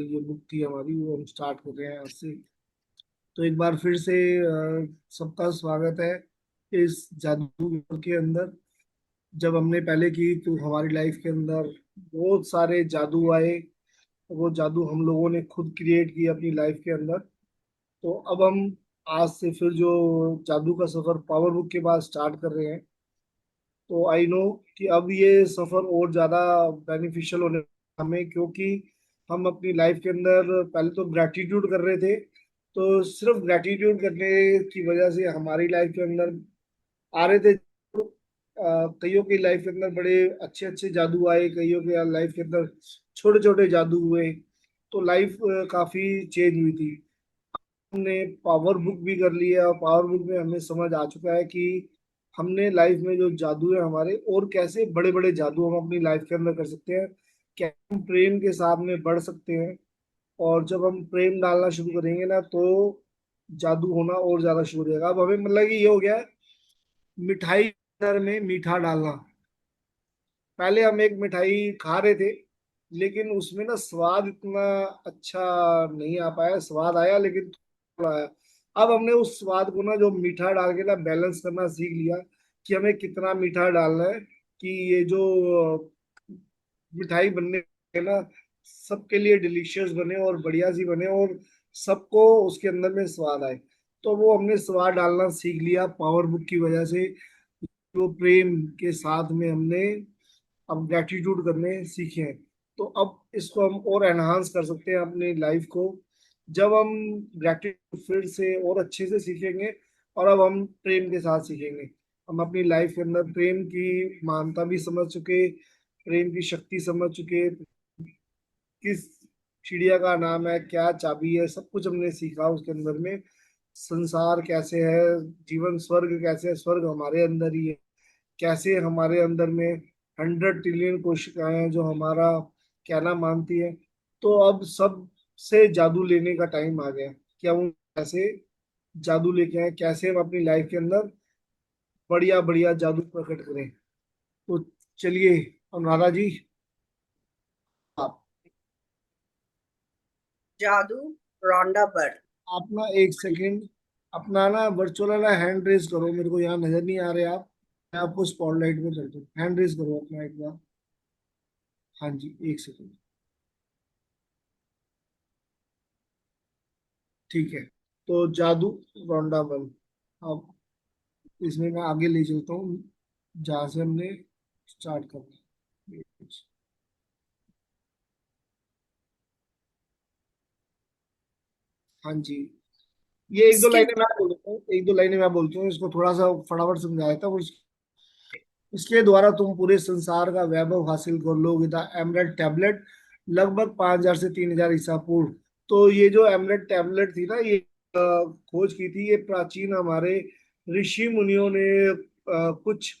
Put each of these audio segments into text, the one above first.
ये बुक थी हमारी, वो हम स्टार्ट कर रहे हैं आज से। तो एक बार फिर से सबका स्वागत है इस जादू के अंदर। जब हमने पहले की तो हमारी लाइफ के अंदर बहुत सारे जादू आए। वो जादू हम लोगों ने खुद क्रिएट किए अपनी लाइफ के अंदर। तो अब हम आज से फिर जो जादू का सफर पावर बुक के बाद स्टार्ट कर रहे हैं। तो आई नो कि अब ये सफर और ज्यादा बेनिफिशियल होने हमें, क्योंकि हम अपनी लाइफ के अंदर पहले तो ग्रैटिट्यूड कर रहे थे। तो सिर्फ ग्रैटिट्यूड करने की वजह से हमारी लाइफ के अंदर आ रहे थे। कईयों की लाइफ के अंदर बड़े अच्छे अच्छे जादू आए, कईयों के लाइफ के अंदर छोटे छोटे जादू हुए। तो लाइफ काफी चेंज हुई थी। हमने पावर बुक भी कर लिया और पावर बुक में हमें समझ आ चुका है कि हमने लाइफ में जो जादू है हमारे, और कैसे बड़े बड़े जादू हम अपनी लाइफ के अंदर कर सकते हैं। क्या हम प्रेम के साथ में बढ़ सकते हैं। और जब हम प्रेम डालना शुरू करेंगे ना, तो जादू होना और ज्यादा शुरू हो जाएगा। अब हमें मतलब कि ये हो गया है, मिठाई अंदर में मीठा डालना। पहले हम एक मिठाई खा रहे थे, लेकिन उसमें ना स्वाद इतना अच्छा नहीं आ पाया। स्वाद आया लेकिन थोड़ा आया। अब हमने उस स्वाद को ना, जो मीठा डाल के ना, बैलेंस करना सीख लिया कि हमें कितना मीठा डालना है, कि ये जो मिठाई बनने है ना, सबके लिए डिलीशियस बने और बढ़िया सी बने, और सबको उसके अंदर में स्वाद आए। तो वो हमने स्वाद डालना सीख लिया पावर बुक की वजह से। जो प्रेम के साथ में हमने अब ग्रेटिट्यूड करने सीखे हैं। तो अब इसको हम और एनहांस कर सकते हैं अपनी लाइफ को, जब हम ग्रेटिट्यूड फिर से और अच्छे से सीखेंगे। और अब हम प्रेम के साथ सीखेंगे। हम अपनी लाइफ के अंदर प्रेम की महानता भी समझ चुके, प्रेम की शक्ति समझ चुके, किस चिड़िया का नाम है, क्या चाबी है, सब कुछ हमने सीखा उसके अंदर में। संसार कैसे है, जीवन स्वर्ग कैसे है, स्वर्ग हमारे अंदर ही है। कैसे हमारे अंदर में 100 ट्रिलियन कोशिकाएं हैं जो हमारा कहना मानती है। तो अब सब से जादू लेने का टाइम आ गया कि हम कैसे जादू लेके आए, कैसे हम अपनी लाइफ के अंदर बढ़िया बढ़िया जादू प्रकट करें। तो चलिए अनुराधा जी, आप जादू रोंडा बर्ड। आप ना एक सेकेंड अपना ना वर्चुअल वाला हैंड रेज करो, मेरे को यहाँ नजर नहीं आ रहे आप। मैं आपको स्पॉटलाइट में कर दूँ, हैंड रेज करो अपना एक बार। हाँ जी, एक सेकेंड। ठीक है। तो जादू रोंडा बल, अब इसमें मैं आगे ले चलता हूँ जहाँ से हमने स्टार्ट करना। हाँ जी, ये एक दो इसके लाइनें मैं बोल देता हूँ, एक दो लाइनें मैं बोलता हूँ, इसको थोड़ा सा फटाफट समझाया था। इसके द्वारा तुम पूरे संसार का वैभव हासिल कर लोगे। द एमरेल्ड टैबलेट, लगभग 5,000 से 3,000 ईसा पूर्व। तो ये जो एमरेल्ड टैबलेट थी ना, ये खोज की थी ये प्राचीन हमारे ऋषि मुनियों ने। कुछ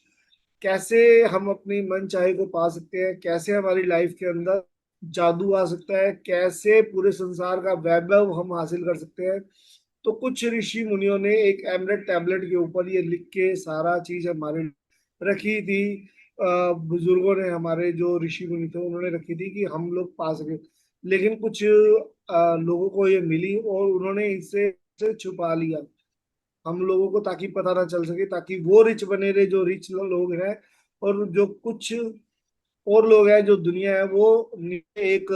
कैसे हम अपनी मन चाहे को पा सकते हैं, कैसे हमारी लाइफ के अंदर जादू आ सकता है, कैसे पूरे संसार का वैभव हम हासिल कर सकते हैं। तो कुछ ऋषि मुनियों ने एक एमलेट टैबलेट के ऊपर ये लिख के सारा चीज हमारे रखी थी। बुजुर्गों ने, हमारे जो ऋषि मुनि थे, उन्होंने रखी थी कि हम लोग पा सके। लेकिन कुछ लोगों को ये मिली और उन्होंने इसे छुपा लिया हम लोगों को, ताकि पता ना चल सके, ताकि वो रिच बने रहे जो रिच लोग हैं। और जो कुछ और लोग हैं, जो दुनिया है, वो एक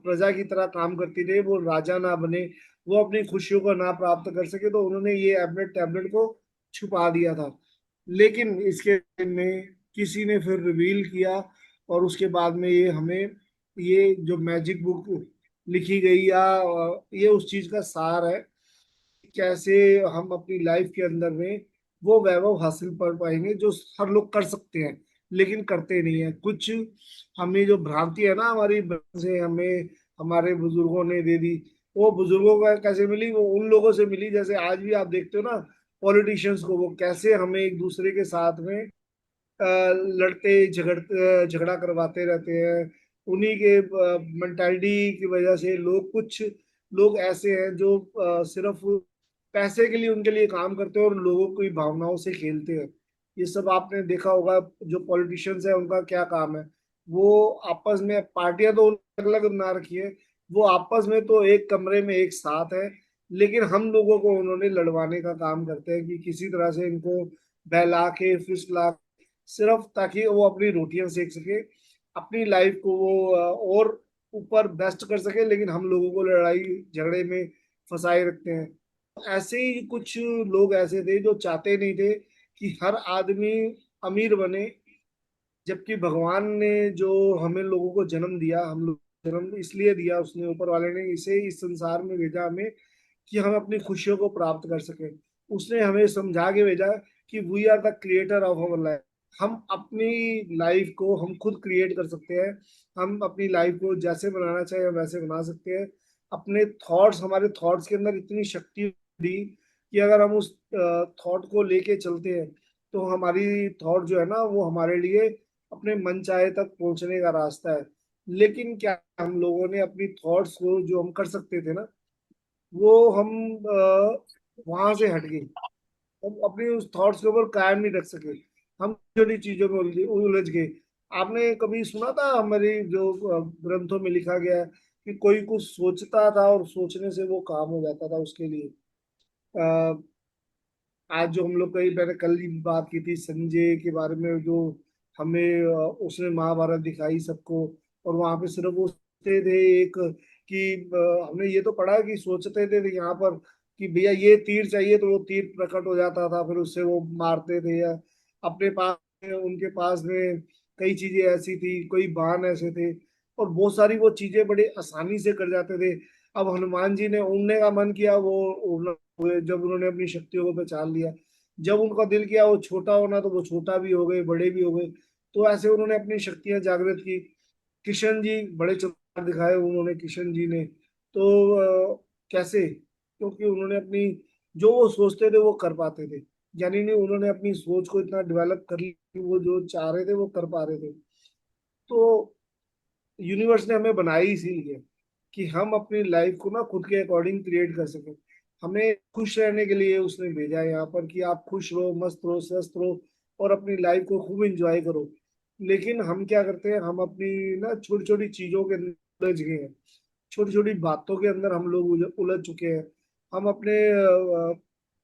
प्रजा की तरह काम करती रहे, वो राजा ना बने, वो अपनी खुशियों को ना प्राप्त कर सके। तो उन्होंने ये अपने टैबलेट को छुपा दिया था। लेकिन इसके में किसी ने फिर रिवील किया, और उसके बाद में ये हमें ये जो मैजिक बुक लिखी गई, या ये उस चीज का सार है, कैसे हम अपनी लाइफ के अंदर में वो वैभव हासिल कर पाएंगे जो हर लोग कर सकते हैं, लेकिन करते नहीं है। कुछ हमें जो भ्रांति है ना हमारी से हमें हमारे बुजुर्गों ने दे दी। वो बुजुर्गों को कैसे मिली, वो उन लोगों से मिली, जैसे आज भी आप देखते हो ना पॉलिटिशियंस को, वो कैसे हमें एक दूसरे के साथ में लड़ते झगड़ते झगड़ा करवाते रहते हैं। उन्हीं के मेंटालिटी की वजह से लोग, कुछ लोग ऐसे हैं जो सिर्फ पैसे के लिए उनके लिए काम करते हैं और लोगों की भावनाओं से खेलते हैं। ये सब आपने देखा होगा। जो पॉलिटिशियंस है उनका क्या काम है, वो आपस में पार्टियां तो अलग अलग बना रखी है, वो आपस में तो एक कमरे में एक साथ है, लेकिन हम लोगों को उन्होंने लड़वाने का काम करते हैं कि किसी तरह से इनको बहला के फुसला, सिर्फ ताकि वो अपनी रोटियां सेक सके, अपनी लाइफ को वो और ऊपर बेस्ट कर सके, लेकिन हम लोगों को लड़ाई झगड़े में फंसाए रखते हैं। ऐसे ही कुछ लोग ऐसे थे जो चाहते नहीं थे कि हर आदमी अमीर बने, जबकि भगवान ने जो हमें लोगों को जन्म दिया, हम लोग जन्म इसलिए दिया, उसने ऊपर वाले ने इसे इस संसार में भेजा हमें कि हम अपनी खुशियों को प्राप्त कर सके। उसने हमें समझा के भेजा कि we are the creator of our life. हम अपनी लाइफ को हम खुद क्रिएट कर सकते हैं। हम अपनी लाइफ को जैसे बनाना चाहे हम वैसे बना सकते हैं। अपने थॉट्स, हमारे थॉट्स के अंदर इतनी शक्ति दी कि अगर हम उस थॉट को लेके चलते हैं तो हमारी थॉट जो है ना वो हमारे लिए अपने मन चाहे तक पहुंचने का रास्ता है। लेकिन क्या हम लोगों ने अपनी थॉट्स को जो हम कर सकते थे ना, वो हम वहां से हट गए। हम अपनी उस थॉट्स के ऊपर कायम नहीं रख सके। हम छोटी चीजों में उलझ गए। आपने कभी सुना था हमारे जो ग्रंथों में लिखा गया है कि कोई कुछ सोचता था और सोचने से वो काम हो जाता था उसके लिए। आज जो हम लोग कई, मैंने कल ही बात की थी संजय के बारे में, जो हमें उसने महाभारत दिखाई सबको, और वहां पे सिर्फ वो सोचते थे एक कि हमने ये तो पढ़ा कि सोचते थे यहाँ पर कि भैया ये तीर चाहिए, तो वो तीर प्रकट हो जाता था, फिर उससे वो मारते थे। या अपने पास उनके पास में कई चीजें ऐसी थी, कोई बाण ऐसे थे, और बहुत सारी वो चीजें बड़े आसानी से कर जाते थे। अब हनुमान जी ने उड़ने का मन किया, वो हुए जब उन्होंने अपनी शक्तियों को पहचान लिया। जब उनका दिल किया वो छोटा होना, तो वो छोटा भी हो गए, बड़े भी हो गए। तो ऐसे उन्होंने अपनी शक्तियां जागृत की। किशन जी बड़े चमत्कार दिखाए उन्होंने, किशन जी ने तो कैसे, क्योंकि उन्होंने अपनी जो वो सोचते थे वो कर पाते थे। यानी नहीं, उन्होंने अपनी सोच को इतना डेवलप कर लिया कि वो जो चाह रहे थे वो कर पा रहे थे। तो यूनिवर्स ने हमें बनाई इसीलिए कि हम अपनी लाइफ को ना खुद के अकॉर्डिंग क्रिएट कर सकें। हमें खुश रहने के लिए उसने भेजा है यहाँ पर कि आप खुश रहो, मस्त रहो, स्वस्थ रहो, और अपनी लाइफ को खूब एंजॉय करो। लेकिन हम क्या करते हैं, हम अपनी ना छोटी छोटी चीजों के अंदर उलझ गए हैं। छोटी छोटी बातों के अंदर हम लोग उलझ चुके हैं। हम अपने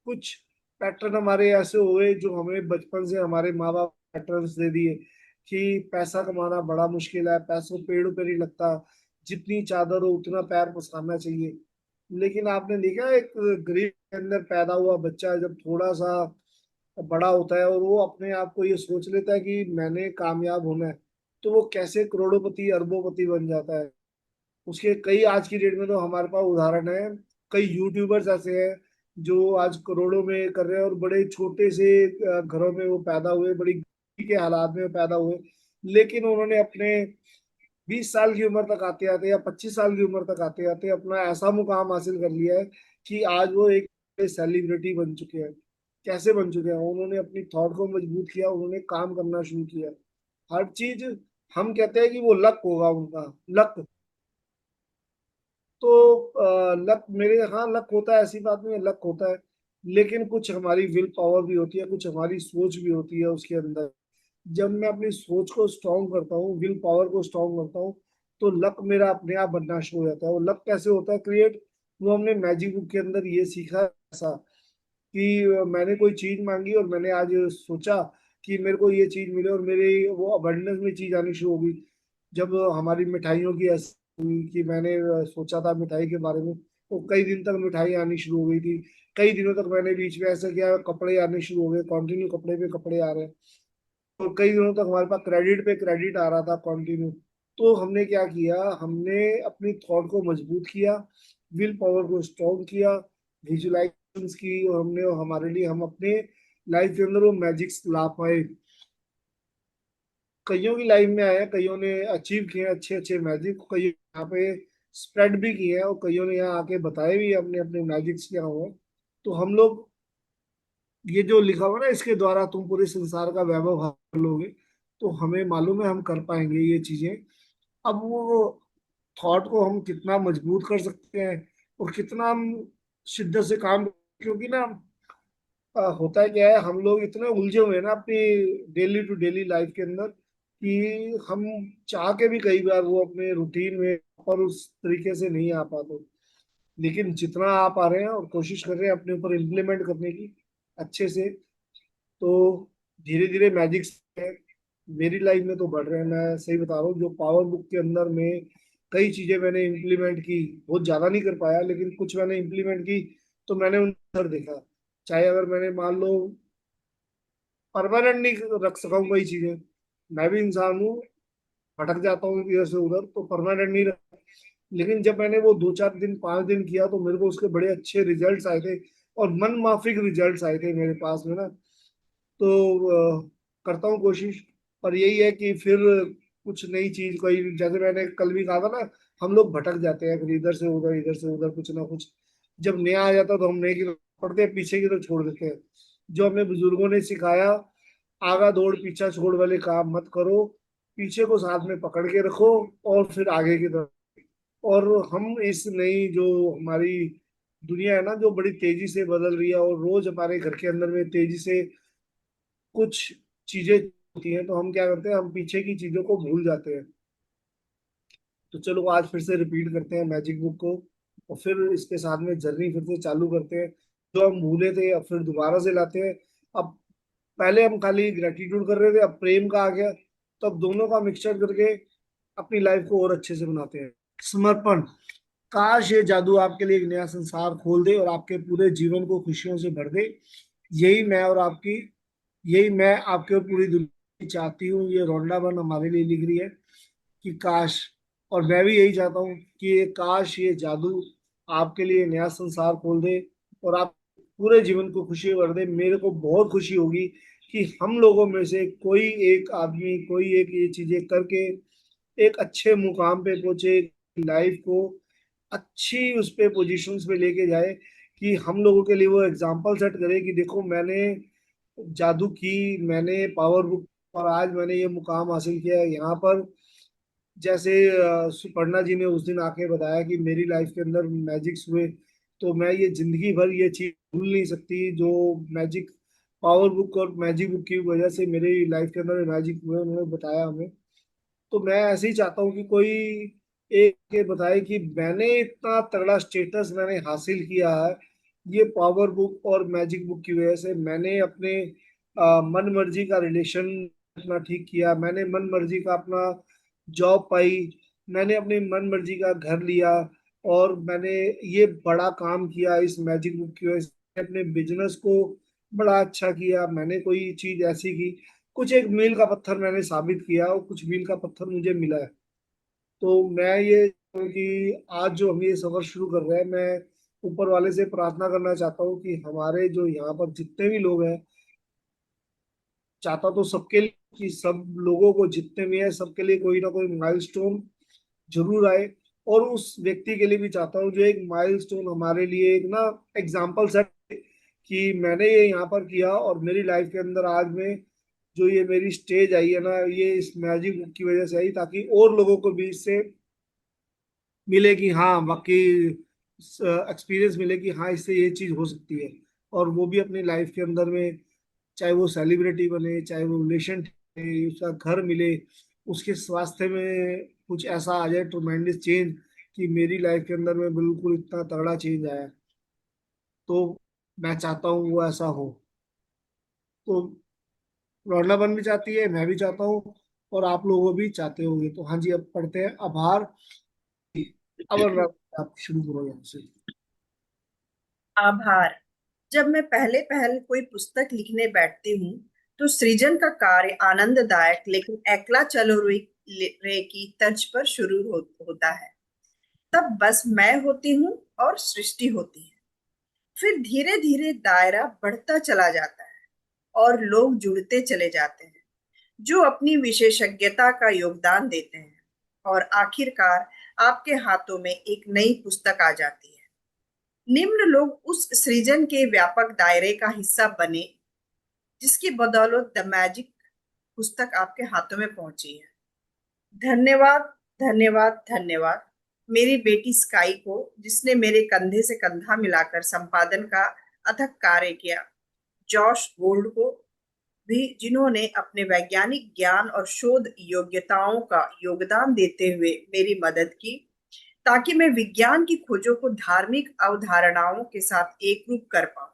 कुछ पैटर्न हमारे ऐसे हुए जो हमें बचपन से हमारे माँ बाप पैटर्न्स दे दिए कि पैसा कमाना बड़ा मुश्किल है, पैसों पेड़ पे नहीं लगता, जितनी चादर हो उतना पैर पसारना चाहिए। लेकिन आपने देखा एक गरीब के अंदर पैदा हुआ बच्चा जब थोड़ा सा बड़ा होता है और वो अपने आप को ये सोच लेता है कि मैंने कामयाब होना है, तो वो कैसे करोड़पति अरबोपति बन जाता है। उसके कई आज की डेट में तो हमारे पास उदाहरण है। कई यूट्यूबर्स ऐसे हैं जो आज करोड़ों में कर रहे हैं, और बड़े छोटे से घरों में वो पैदा हुए, बड़ी गरीबी के हालात में पैदा हुए, लेकिन उन्होंने अपने 20 साल की उम्र तक आते आते या 25 साल की उम्र तक आते आते अपना ऐसा मुकाम हासिल कर लिया है कि आज वो एक सेलिब्रिटी बन चुके हैं। कैसे बन चुके हैं? उन्होंने अपनी थॉट को मजबूत किया, उन्होंने काम करना शुरू किया। हर चीज, हम कहते हैं कि वो लक होगा उनका, लक। तो लक, मेरे यहाँ लक होता है, ऐसी बात नहीं है, लक होता है। लेकिन कुछ हमारी विल पावर भी होती है, कुछ हमारी सोच भी होती है उसके अंदर। जब मैं अपनी सोच को स्ट्रांग करता हूँ, विल पावर को स्ट्रांग करता हूँ, तो लक मेरा अपने आप बनना शुरू हो जाता है। वो लक कैसे होता है क्रिएट? वो हमने मैजिक बुक के अंदर ये सीखा ऐसा कि मैंने कोई चीज मांगी और मैंने आज सोचा कि मेरे को ये चीज मिले, और मेरे वो अबंडेंस में चीज आनी शुरू हो गई। जब हमारी मिठाइयों की ऐसी हुई कि मैंने सोचा था मिठाई के बारे में, तो कई दिन तक मिठाई आनी शुरू हो गई थी। कई दिनों तक मैंने बीच में ऐसा किया, कपड़े आने शुरू हो गए, कंटिन्यू कपड़े पे कपड़े आ रहे हैं। और कई दिनों तक हमारे पास क्रेडिट पे क्रेडिट आ रहा था कंटिन्यू। तो हमने क्या किया, हमने अपनी थॉट को मजबूत किया, विल पावर को स्ट्रॉन्ग किया, विजुलाइजेशंस की, और हमने हमारे लिए हम अपने लाइफ के अंदर वो मैजिक्स ला पाए। कईयों की लाइफ में आया, कईयों ने अचीव किए हैं अच्छे अच्छे मैजिक, कई यहाँ पे स्प्रेड भी किए हैं, और कईयों ने यहाँ आके बताए भी अपने अपने मैजिक्स क्या हुए। तो हम लोग, ये जो लिखा हुआ ना, इसके द्वारा तुम पूरे संसार का वैभव हासिल लोगे, तो हमें मालूम है हम कर पाएंगे ये चीजें। अब वो थॉट को हम कितना मजबूत कर सकते हैं और कितना हम शिद्दत से काम, क्योंकि ना होता है क्या है, हम लोग इतने उलझे हुए हैं ना अपनी डेली टू डेली लाइफ के अंदर कि हम चाह के भी कई बार वो अपने रूटीन में पर उस तरीके से नहीं आ पाते। लेकिन जितना आ पा रहे हैं और कोशिश कर रहे हैं अपने ऊपर इम्प्लीमेंट करने की अच्छे से, तो धीरे धीरे मैजिक मेरी लाइफ में तो बढ़ रहे हैं। मैं सही बता रहा हूँ, जो पावर बुक के अंदर में कई चीजें मैंने इम्प्लीमेंट की, बहुत ज्यादा नहीं कर पाया लेकिन कुछ मैंने इम्प्लीमेंट की, तो मैंने उन पर देखा। चाहे अगर मैंने मान लो परमानेंट नहीं रख सका हूँ कई चीजें, मैं भी इंसान हूँ, भटक जाता हूँ इधर से उधर, तो परमानेंट नहीं रख। लेकिन जब मैंने वो 2 4 दिन 5 दिन किया तो मेरे को उसके बड़े अच्छे रिजल्ट्स आए थे, और मन माफिक रिजल्ट्स आए थे मेरे पास में ना। तो करता हूँ कोशिश। पर यही है कि फिर कुछ नई चीज कोई, जैसे मैंने कल भी कहा था ना, हम लोग भटक जाते हैं फिर इधर से उधर, इधर से उधर, कुछ ना कुछ। जब नया आ जाता तो हम नए की तरफ पढ़ते हैं, पीछे की तरफ छोड़ देते हैं। जो हमें बुजुर्गों ने सिखाया, आगा दौड़ पीछा छोड़ वाले काम मत करो, पीछे को साथ में पकड़ के रखो और फिर आगे की तरफ। और हम इस नई जो हमारी दुनिया है ना, जो बड़ी तेजी से बदल रही है, और रोज हमारे घर के अंदर में तेजी से कुछ चीजें होती हैं, तो हम क्या करते हैं, हम पीछे की चीजों को भूल जाते हैं। तो चलो आज फिर से रिपीट करते हैं मैजिक बुक को, और फिर इसके साथ में जर्नी फिर से चालू करते हैं। जो हम भूले थे अब फिर दोबारा से लाते हैं। अब पहले हम खाली ग्रेटिट्यूड कर रहे थे, अब प्रेम का आ गया, तो अब दोनों का मिक्सचर करके अपनी लाइफ को और अच्छे से बनाते हैं। समर्पण। काश ये जादू आपके लिए एक नया संसार खोल दे और आपके पूरे जीवन को खुशियों से भर दे। यही मैं और आपकी यही मैं आपके और पूरी दुनिया की चाहती हूँ। ये रोंडा बन हमारे लिए लिख रही है कि काश, और मैं भी यही चाहता हूँ कि ये काश ये जादू आपके लिए नया संसार खोल दे और आप पूरे जीवन को खुशी भर दे। मेरे को बहुत खुशी होगी कि हम लोगों में से कोई एक आदमी, कोई एक ये चीजें करके एक अच्छे मुकाम पे पहुंचे, लाइफ को अच्छी उस पे पोजीशंस पे लेके जाए, कि हम लोगों के लिए वो एग्जाम्पल सेट करे कि देखो मैंने जादू की, मैंने पावर बुक, और आज मैंने ये मुकाम हासिल किया है यहाँ पर। जैसे सुपर्णा जी ने उस दिन आके बताया कि मेरी लाइफ के अंदर मैजिक्स हुए, तो मैं ये जिंदगी भर ये चीज भूल नहीं सकती, जो मैजिक पावर बुक और मैजिक बुक की वजह से मेरी लाइफ के अंदर मैजिक हुए, उन्होंने बताया हमें। तो मैं ऐसे ही चाहता हूँ कि कोई एक ये बताए कि मैंने इतना तगड़ा स्टेटस मैंने हासिल किया है, ये पावर बुक और मैजिक बुक की वजह से। मैंने अपने मन मर्जी का रिलेशन अपना ठीक किया, मैंने मन मर्जी का अपना जॉब पाई, मैंने अपनी मन मर्जी का घर लिया, और मैंने ये बड़ा काम किया इस मैजिक बुक की वजह से। अपने बिजनेस को बड़ा अच्छा किया, मैंने कोई चीज ऐसी की, कुछ एक मील का पत्थर मैंने साबित किया और कुछ मील का पत्थर मुझे मिला है। तो मैं ये कि आज जो हम ये सफर शुरू कर रहे हैं, मैं ऊपर वाले से प्रार्थना करना चाहता हूँ कि हमारे जो यहाँ पर जितने भी लोग हैं, चाहता तो सबके लिए कि सब लोगों को जितने भी है सबके लिए कोई ना कोई माइलस्टोन जरूर आए। और उस व्यक्ति के लिए भी चाहता हूँ जो एक माइलस्टोन हमारे लिए एक ना एग्जाम्पल सेट, कि मैंने ये यहाँ पर किया और मेरी लाइफ के अंदर आज में जो ये मेरी स्टेज आई है ना, ये इस मैजिक बुक की वजह से आई, ताकि और लोगों को भी इससे मिले कि हाँ वाकई एक्सपीरियंस मिले कि हाँ इससे ये चीज हो सकती है। और वो भी अपनी लाइफ के अंदर में, चाहे वो सेलिब्रिटी बने, चाहे वो रिलेशन, उसका घर मिले, उसके स्वास्थ्य में कुछ ऐसा आ जाए ट्रमेंडस चेंज, कि मेरी लाइफ के अंदर में बिल्कुल इतना तगड़ा चेंज आया। तो मैं चाहता हूँ वो ऐसा हो। तो रौनक भी चाहती है, मैं भी चाहता हूँ, और आप लोगों भी चाहते होंगे। तो हाँ जी, अब पढ़ते हैं आभार। अब आप शुरू करो यहाँ से। आभार। जब मैं पहले पहल कोई पुस्तक लिखने बैठती हूँ तो सृजन का कार्य आनंददायक लेकिन एकला चलो रे की तर्ज पर शुरू होता है। तब बस मैं होती हूँ और सृष्टि होती है। फिर धीरे धीरे दायरा बढ़ता चला जाता है और लोग जुड़ते चले जाते हैं जो अपनी विशेषज्ञता का योगदान देते हैं, और आखिरकार आपके हाथों में एक नई पुस्तक आ जाती है। निम्न लोग उस सृजन के व्यापक दायरे का हिस्सा बने जिसकी बदौलत द मैजिक पुस्तक आपके हाथों में पहुंची है। धन्यवाद, धन्यवाद, धन्यवाद मेरी बेटी स्काई को, जिसने मेरे कंधे से कंधा मिलाकर संपादन का अथक कार्य किया। जॉश गोल्ड को, भी, जिन्होंने अपने वैज्ञानिक ज्ञान और शोध योग्यताओं का योगदान देते हुए मेरी मदद की, ताकि मैं विज्ञान की खोजों को धार्मिक अवधारणाओं के साथ एकरूप कर पाऊं।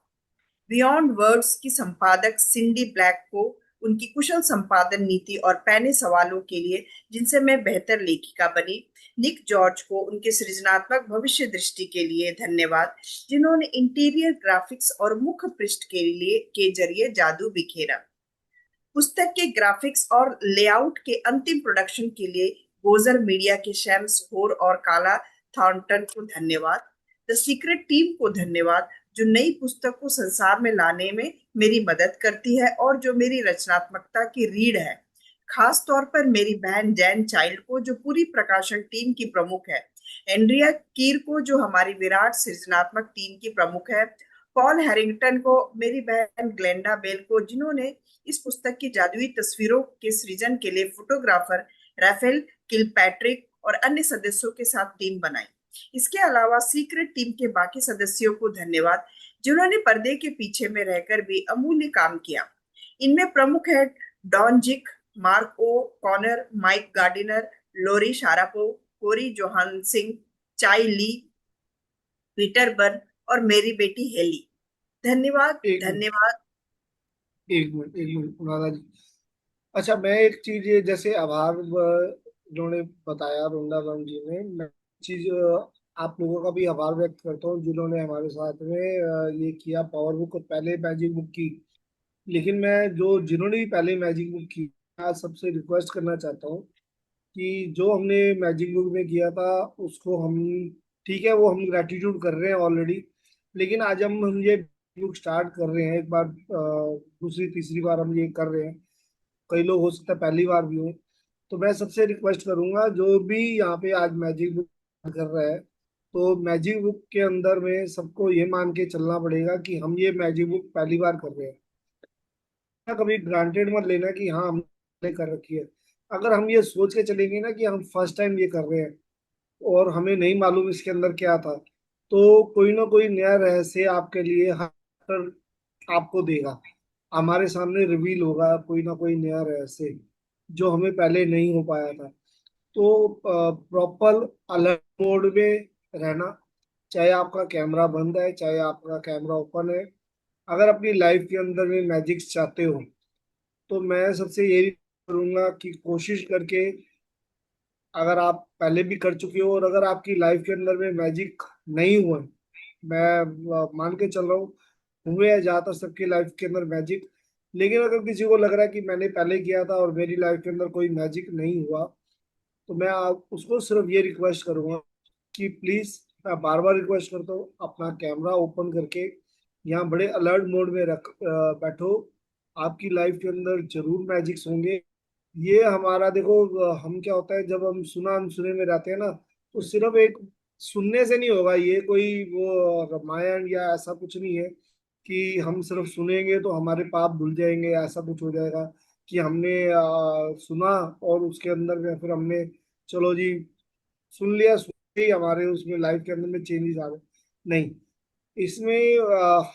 बियॉन्ड वर्ड्स की संपादक सिंडी ब्लैक को उनकी कुशल संपादन नीति और पैने सवालों के लिए, जिनसे मैं बेहतर लेखिका बनी। निक जॉर्ज को उनके सृजनात्मक भविष्य दृष्टि के लिए धन्यवाद, जिन्होंने इंटीरियर ग्राफिक्स और मुख पृष्ठ के जरिए जादू बिखेरा। पुस्तक के ग्राफिक्स और लेआउट के अंतिम प्रोडक्शन के लिए गोजर मीडिया के शैम्स होर और काला थॉर्नटन को धन्यवाद। द सीक्रेट टीम को धन्यवाद, जो नई पुस्तक को संसार में लाने में मेरी मदद करती है और जो मेरी रचनात्मकता की रीढ़ है। खास तौर पर मेरी बहन जैन चाइल्ड को, जो पूरी प्रकाशन टीम की प्रमुख है। एंड्रिया कीर को, जो हमारी विराट सृजनात्मक टीम की प्रमुख है। पॉल हैरिंगटन को, मेरी बहन ग्लेंडा बेल को, जिन्होंने इस पुस्तक की जादुई तस्वीरों के सृजन के लिए फोटोग्राफर राफेल किलपैट्रिक और अन्य सदस्यों के साथ टीम बनाई। इसके अलावा सीक्रेट टीम के बाकी सदस्यों को धन्यवाद, जिन्होंने पर्दे के पीछे में रहकर भी अमूल्य काम किया। इनमें प्रमुख है डॉन जिक, मार्क ओ कॉनर, माइक गार्डिनर, लोरी शारापो, कोरी जोहानसिंग, चाई ली, पीटर बर्न और मेरी बेटी हेली। धन्यवाद। एक मिनट, धन्यवाद। एक मिनट राधा जी। अच्छा, मैं एक चीज, ये जैसे आभार जिन्होंने बताया वृंदावन जी ने, मैं चीज आप लोगों का भी आभार व्यक्त करता हूँ जिन्होंने हमारे साथ में ये किया, पावर बुक और पहले मैजिक बुक की। लेकिन मैं जो जिन्होंने भी पहले मैजिक बुक की, आज सबसे रिक्वेस्ट करना चाहता हूँ कि जो हमने मैजिक बुक में किया था उसको हम, ठीक है, वो हम ग्रेटिट्यूड कर रहे हैं ऑलरेडी, लेकिन आज हम ये बुक स्टार्ट कर रहे हैं एक बार, दूसरी तीसरी बार हम ये कर रहे हैं। कई लोग हो सकता है पहली बार भी हो। तो मैं सबसे रिक्वेस्ट करूंगा जो भी यहाँ पे आज मैजिक बुक कर रहा है, तो मैजिक बुक के अंदर में सबको ये मान के चलना पड़ेगा कि हम ये मैजिक बुक पहली बार कर रहे हैं। ना कभी ग्रांटेड मत लेना कि हाँ हमने कर रखी है। अगर हम ये सोच के चलेंगे ना कि हम फर्स्ट टाइम ये कर रहे हैं और हमें नहीं मालूम इसके अंदर क्या था, तो कोई ना कोई नया रहस्य आपके लिए हर आपको देगा। हमारे सामने रिवील होगा कोई ना कोई नया रहस्य जो हमें पहले नहीं हो पाया था। तो प्रॉपर अलर्ट मोड में रहना, चाहे आपका कैमरा बंद है चाहे आपका कैमरा ओपन है। अगर अपनी लाइफ के अंदर में मैजिक चाहते हो तो मैं सबसे यही करूंगा कि कोशिश करके, अगर आप पहले भी कर चुके हो और अगर आपकी लाइफ के अंदर में मैजिक नहीं हुआ, मैं मान के चल रहा हूँ हुए हैं ज्यादातर सबकी लाइफ के अंदर मैजिक, लेकिन अगर किसी को लग रहा है कि मैंने पहले किया था और मेरी लाइफ के अंदर कोई मैजिक नहीं हुआ, तो मैं आप उसको सिर्फ ये रिक्वेस्ट करूंगा कि प्लीज, मैं बार बार रिक्वेस्ट करता हूँ, अपना कैमरा ओपन करके यहाँ बड़े अलर्ट मोड में बैठो। आपकी लाइफ के अंदर जरूर मैजिक्स होंगे। ये हमारा देखो, हम क्या होता है जब हम सुना अनसुने में रहते हैं ना, तो सिर्फ एक सुनने से नहीं होगा, ये कोई वो रामायण या ऐसा कुछ नहीं है कि हम सिर्फ सुनेंगे तो हमारे पाप धुल जाएंगे, ऐसा कुछ हो जाएगा कि हमने सुना और उसके अंदर में फिर हमने, चलो जी सुन लिया, सुन ही हमारे उसमें लाइफ के अंदर में चेंजेस आ गए। नहीं, इसमें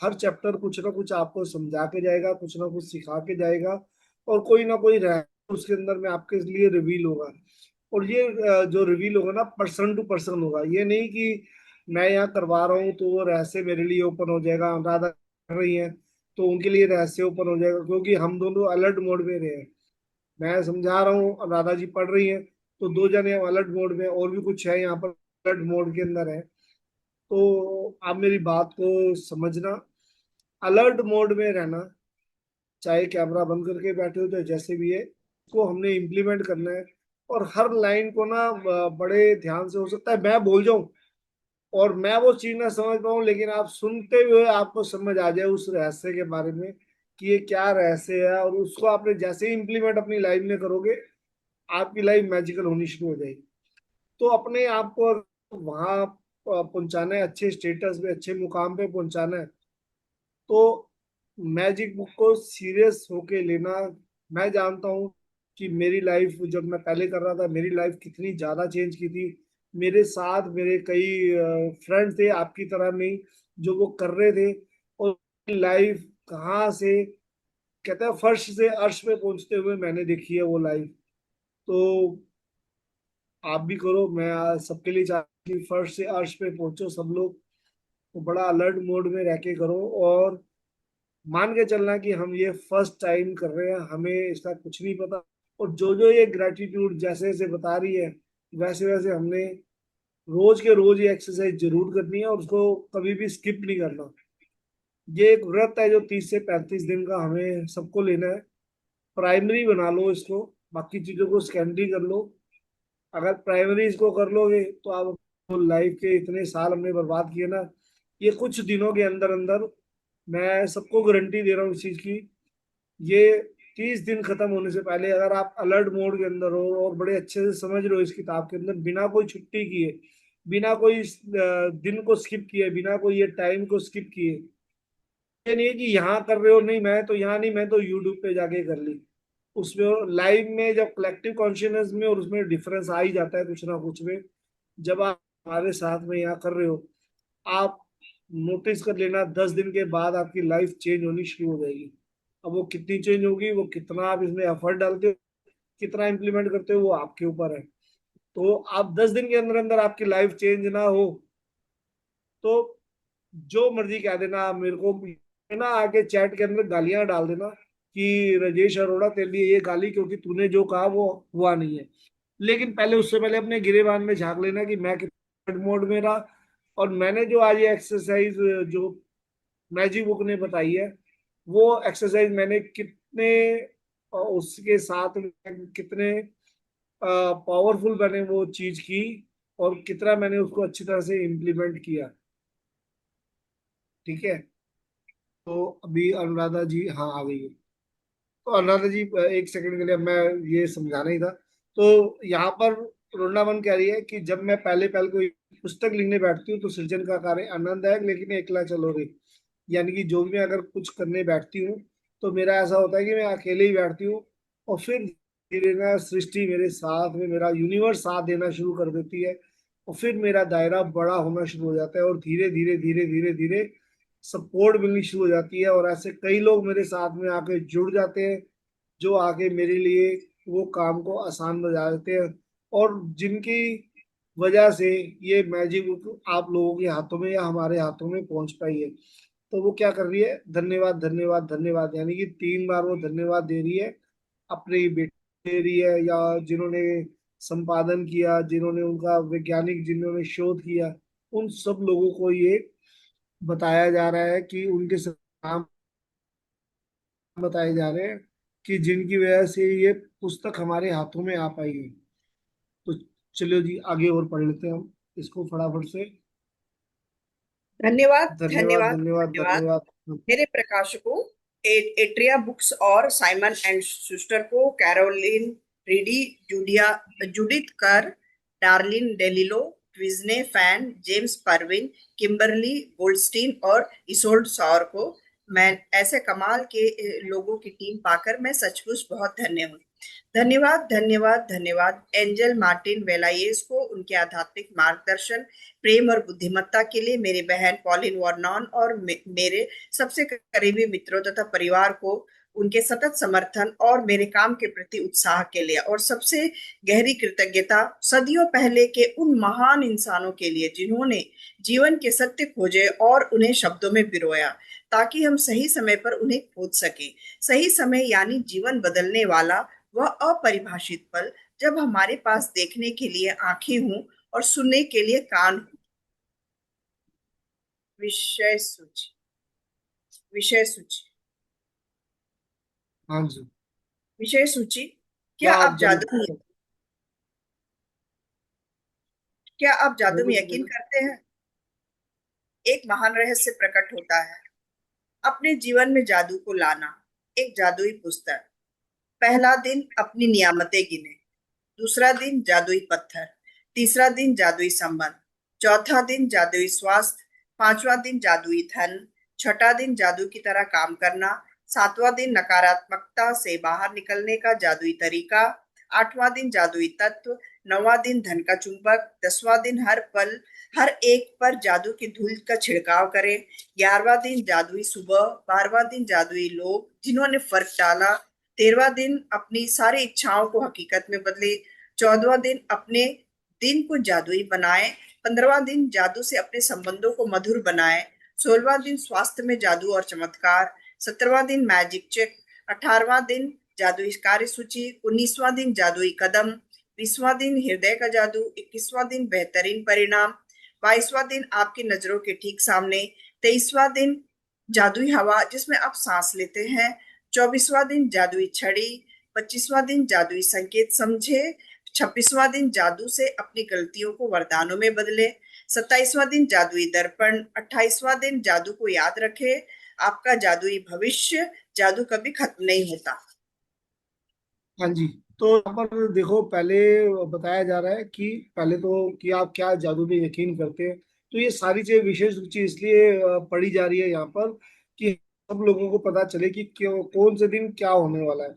हर चैप्टर कुछ ना कुछ आपको समझा के जाएगा, कुछ ना कुछ सिखा के जाएगा, और कोई ना कोई रह उसके अंदर में आपके लिए रिवील होगा। और ये जो रिवील होगा ना, पर्सन टू पर्सन होगा, ये नहीं कि मैं यहाँ करवा रहा हूँ तो वो रहस्य मेरे लिए ओपन हो जाएगा, राधा कर रही है तो उनके लिए रहस्य ओपन हो जाएगा, क्योंकि हम दोनों अलर्ट मोड में रहे हैं। मैं समझा रहा हूँ और राधा जी पढ़ रही है, तो दो जने अलर्ट मोड में, और भी कुछ है यहाँ पर अलर्ट मोड के अंदर है। तो आप मेरी बात को समझना, अलर्ट मोड में रहना, चाहे कैमरा बंद करके बैठे हो चाहे जैसे भी है, को हमने इम्प्लीमेंट करना है। और हर लाइन को ना बड़े ध्यान से, हो सकता है मैं बोल जाऊं और मैं वो चीज ना समझ पाऊं, लेकिन आप सुनते हुए आपको समझ आ जाए उस रहस्य के बारे में कि ये क्या रहस्य है, और उसको आपने जैसे ही इम्प्लीमेंट अपनी लाइफ में करोगे, आपकी लाइफ मैजिकल होनी शुरू हो जाएगी। तो अपने आप को वहां पहुंचाना है, अच्छे स्टेटस पे अच्छे मुकाम पे पहुंचाना है, तो मैजिक बुक को सीरियस होके लेना। मैं जानता हूँ कि मेरी लाइफ जब मैं पहले कर रहा था, मेरी लाइफ कितनी ज्यादा चेंज की थी। मेरे साथ मेरे कई फ्रेंड थे आपकी तरह नहीं, जो वो कर रहे थे, और लाइफ कहाँ से कहते हैं फर्श से अर्श पे पहुंचते हुए मैंने देखी है वो लाइफ। तो आप भी करो, मैं सबके लिए चाहती हूँ फर्श से अर्श पे पहुंचो सब लोग। तो बड़ा अलर्ट मोड में रह के करो, और मान के चलना कि हम ये फर्स्ट टाइम कर रहे हैं, हमें इसका कुछ नहीं पता। और जो जो ये ग्रेटिट्यूड जैसे जैसे बता रही है, वैसे वैसे हमने रोज के रोज ये एक्सरसाइज जरूर करनी है, और उसको कभी भी स्किप नहीं करना। ये एक व्रत है जो 30 से 35 दिन का हमें सबको लेना है। प्राइमरी बना लो इसको, बाकी चीजों को सेकेंडरी कर लो। अगर प्राइमरी इसको कर लोगे तो आप लाइफ के इतने साल हमने बर्बाद किए ना, ये कुछ दिनों के अंदर अंदर, मैं सबको गारंटी दे रहा हूँ इस चीज की। ये 30 दिन खत्म होने से पहले अगर आप अलर्ट मोड के अंदर हो और बड़े अच्छे से समझ रहे हो इस किताब के अंदर, बिना कोई छुट्टी किए, बिना कोई दिन को स्किप किए, बिना कोई ये टाइम को स्किप किए, ये नहीं है कि यहाँ कर रहे हो, नहीं मैं तो यहाँ नहीं, मैं तो यूट्यूब पे जाके कर ली। उसमें लाइव में जब कलेक्टिव कॉन्शियसनेस में और उसमें डिफरेंस आ ही जाता है कुछ ना कुछ में। जब आप हमारे साथ में यहाँ कर रहे हो, आप नोटिस कर लेना 10 दिन के बाद आपकी लाइफ चेंज होनी शुरू हो जाएगी। अब वो कितनी चेंज होगी, वो कितना आप इसमें एफर्ट डालते हो, कितना इम्प्लीमेंट करते हो, वो आपके ऊपर है। तो आप 10 दिन के अंदर अंदर आपकी लाइफ चेंज ना हो तो जो मर्जी कह देना आप मेरे को, ना आके चैट के अंदर गालियां डाल देना कि राजेश अरोड़ा तेरे लिए ये गाली, क्योंकि तूने जो कहा वो हुआ नहीं है। लेकिन पहले उससे पहले अपने गिरेबान में झांक लेना कि मैं कितना मोड में रहा, और मैंने जो आज ये एक्सरसाइज जो मैजिक बुक ने बताई है, वो एक्सरसाइज मैंने कितने उसके साथ में कितने पावरफुल मैंने वो चीज की, और कितना मैंने उसको अच्छी तरह से इम्प्लीमेंट किया। ठीक है। तो अभी अनुराधा जी हाँ आ गई है। तो अनुराधा जी, एक सेकंड के लिए मैं ये समझाना ही था। तो यहाँ पर वृंदावन कह रही है कि जब मैं पहले पहले कोई पुस्तक लिखने बैठती हूँ तो सृजन का कार्य आनंददायक लेकिन एकला चलो रे। यानी कि जो भी मैं अगर कुछ करने बैठती हूँ तो मेरा ऐसा होता है कि मैं अकेले ही बैठती हूँ, और फिर धीरे ना सृष्टि मेरे साथ में, मेरा यूनिवर्स साथ देना शुरू कर देती है, और फिर मेरा दायरा बड़ा होना शुरू हो जाता है, और धीरे धीरे धीरे धीरे धीरे सपोर्ट मिलनी शुरू हो जाती है, और ऐसे कई लोग मेरे साथ में आके जुड़ जाते हैं जो आगे मेरे लिए वो काम को आसान बना देते हैं, और जिनकी वजह से ये मैजिक बुक आप लोगों के हाथों में या हमारे हाथों में पहुंच पाई है। तो वो क्या कर रही है, धन्यवाद धन्यवाद धन्यवाद, यानी कि 3 बार वो धन्यवाद दे रही है। अपने ही बेटे दे रही है, या जिन्होंने संपादन किया, जिन्होंने उनका वैज्ञानिक, जिन्होंने शोध किया, उन सब लोगों को ये बताया जा रहा है कि उनके नाम बताए जा रहे हैं कि जिनकी वजह से ये पुस्तक हमारे हाथों में आ पाई है। तो चलिए जी आगे और पढ़ लेते हैं हम इसको फटाफट से। धन्यवाद धन्यवाद धन्यवाद धन्यवाद धन्यवाद धन्यवाद। मेरे प्रकाशकों, एट्रिया बुक्स और साइमन एंड शूस्टर को, कैरोलिन रीडी, जूडिथ कर, डार्लिन डेलिलो, ट्विजने fan, James Parveen, Kimberly Goldstein और इसोल्ड सौर को, मैं ऐसे कमाल के लोगों की टीम पाकर मैं सचमुच बहुत धन्य हूँ। धन्यवाद धन्यवाद धन्यवाद एंजल मार्टिन वेलायेस को उनके आध्यात्मिक मार्गदर्शन, प्रेम और बुद्धिमत्ता के लिए, मेरी बहन पॉलिन वॉर्नॉन और मेरे सबसे करीबी मित्रों तथा परिवार को उनके सतत समर्थन और मेरे काम के प्रति उत्साह के लिए, और सबसे गहरी कृतज्ञता सदियों पहले के उन महान इंसानों के लिए जिन्होंने जीवन के सत्य खोजे और उन्हें शब्दों में पिरोया ताकि हम सही समय पर उन्हें खोज सके। सही समय यानी जीवन बदलने वाला वह अपरिभाषित पल जब हमारे पास देखने के लिए आंखें हों और सुनने के लिए कान हों। विषय सूची। विषय सूची। हाँ जी। विषय सूची। क्या वाह आप जादू में जल्दी। क्या आप जादू में बोलो यकीन बोलो। करते हैं? एक महान रहस्य प्रकट होता है। अपने जीवन में जादू को लाना। एक जादुई पुस्तक। पहला दिन अपनी नियामतें गिने। दूसरा दिन जादुई पत्थर। तीसरा दिन जादुई संबंध। चौथा दिन जादुई स्वास्थ्य। पांचवा दिन जादुई धन। छठा दिन जादू की तरह काम करना। सातवां दिन नकारात्मकता से बाहर निकलने का जादुई तरीका। आठवां दिन जादुई तत्व। 9वां दिन धन का चुंबक, 10वां दिन हर पल हर एक पर जादू की धूल का छिड़काव करे, 11वां दिन जादुई सुबह, 12वां दिन जादुई लोग जिन्होंने फर्क डाला, 13वां दिन अपनी सारी इच्छाओं को हकीकत में बदले, 14वां दिन अपने दिन को जादुई बनाए, 15वां दिन जादू से अपने संबंधों को मधुर बनाए, 16वां दिन स्वास्थ्य में जादू और चमत्कार, 17वां दिन मैजिक चेक, 18वां दिन जादुई कार्य सूची, 19वां दिन जादुई कदम, 20वां दिन हृदय का जादू, 21वां दिन बेहतरीन परिणाम, 22वां दिन आपकी नजरों के ठीक सामने, 23वां दिन जादुई हवा जिसमें आप सांस लेते हैं, 24वां दिन जादुई छड़ी, 25वां दिन जादुई संकेत समझे, 26वां दिन जादू से अपनी गलतियों को वरदानों में बदले, 27वां दिन जादुई दर्पण, 28वां दिन जादू को याद रखे, आपका जादुई भविष्य, जादू कभी खत्म नहीं होता। हाँ जी। तो यहाँ पर देखो, पहले बताया जा रहा है कि पहले तो कि आप क्या जादू में यकीन करते हैं। तो ये सारी चीजें विशेष रूप से इसलिए पढ़ी जा रही है यहाँ पर कि सब लोगों को पता चले कि क्यों, कौन से दिन क्या होने वाला है।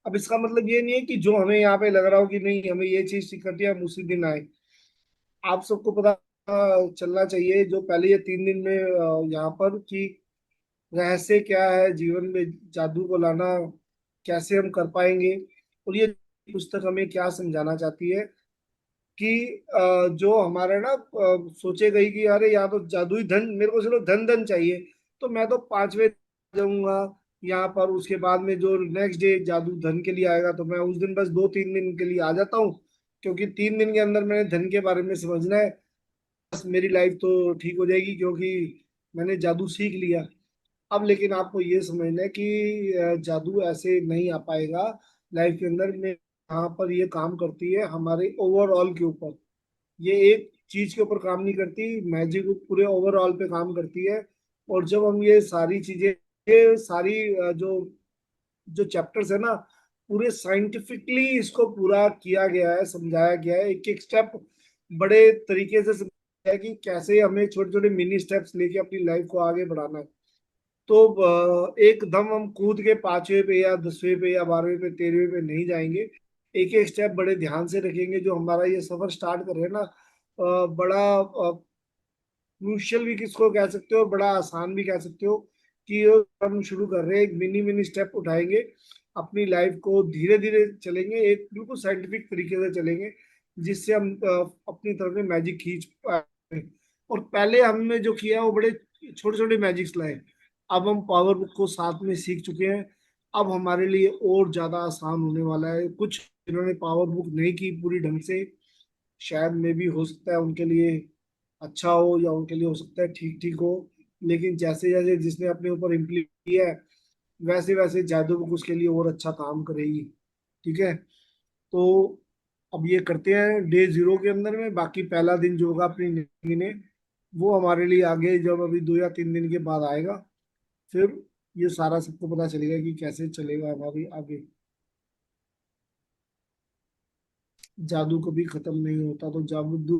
अब इसका मतलब ये नहीं है कि जो हमें यहाँ पे लग रहा हो कि नहीं हमें ये चीज ठीक करनी है, हम उसी दिन आए। आप सबको पता चलना चाहिए जो पहले ये 3 दिन में यहाँ पर कि रहस्य क्या है जीवन में, जादू को लाना कैसे हम कर पाएंगे। और ये पुस्तक हमें क्या समझाना चाहती है कि जो हमारा ना सोचे गई कि अरे यहाँ तो जादुई धन, मेरे को चलो धन धन चाहिए, तो मैं तो 5वें जाऊंगा यहाँ पर। उसके बाद में जो नेक्स्ट डे जादू धन के लिए आएगा तो मैं उस दिन बस 2-3 दिन के लिए आ जाता हूँ, क्योंकि 3 दिन के अंदर मैंने धन के बारे में समझना है, बस मेरी लाइफ तो ठीक हो जाएगी क्योंकि मैंने जादू सीख लिया। अब लेकिन आपको ये समझना है कि जादू ऐसे नहीं आ पाएगा लाइफ के अंदर में। यहाँ पर ये काम करती है हमारे ओवरऑल के ऊपर, ये एक चीज के ऊपर काम नहीं करती, मैजिक पूरे ओवरऑल पे काम करती है। और जब हम ये सारी चीजें, ये सारी जो जो चैप्टर्स है ना, पूरे साइंटिफिकली इसको पूरा किया गया है, समझाया गया है, एक एक स्टेप बड़े तरीके से समझाया है कि कैसे हमें छोटे छोटे मिनी स्टेप्स लेके अपनी लाइफ को आगे बढ़ाना है। तो एकदम हम कूद के 5वें पे या 10वें पे या 12वें पे 13वें पे नहीं जाएंगे, एक एक स्टेप बड़े ध्यान से रखेंगे। जो हमारा ये सफर स्टार्ट कर रहे हैं ना, बड़ा क्रूशियल भी किसको कह सकते हो और बड़ा आसान भी कह सकते हो कि ये हम शुरू कर रहे हैं, एक मिनी मिनी स्टेप उठाएंगे, अपनी लाइफ को धीरे धीरे चलेंगे, एक बिल्कुल साइंटिफिक तरीके से चलेंगे, जिससे हम अपनी तरफ में मैजिक खींच पाए। और पहले हमने जो किया वो बड़े छोटे छोटे मैजिक्स लाए, अब हम पावर बुक को साथ में सीख चुके हैं। अब हमारे लिए और ज्यादा आसान होने वाला है। कुछ इन्होंने पावर बुक नहीं की पूरी ढंग से, शायद में भी हो सकता है उनके लिए अच्छा हो या उनके लिए हो सकता है ठीक ठीक हो, लेकिन जैसे जैसे जिसने अपने ऊपर इम्प्लीमेंट किया है वैसे वैसे जादू बुक उसके लिए और अच्छा काम करेगी। ठीक है। तो अब ये करते हैं डे 0 के अंदर में, बाकी पहला दिन जो होगा अपनी जिंदगी में वो हमारे लिए आगे जब अभी 2 या 3 दिन के बाद आएगा, फिर ये सारा सबको पता चलेगा कि कैसे चलेगा हमारी आगे। जादू कभी खत्म नहीं होता, तो जादू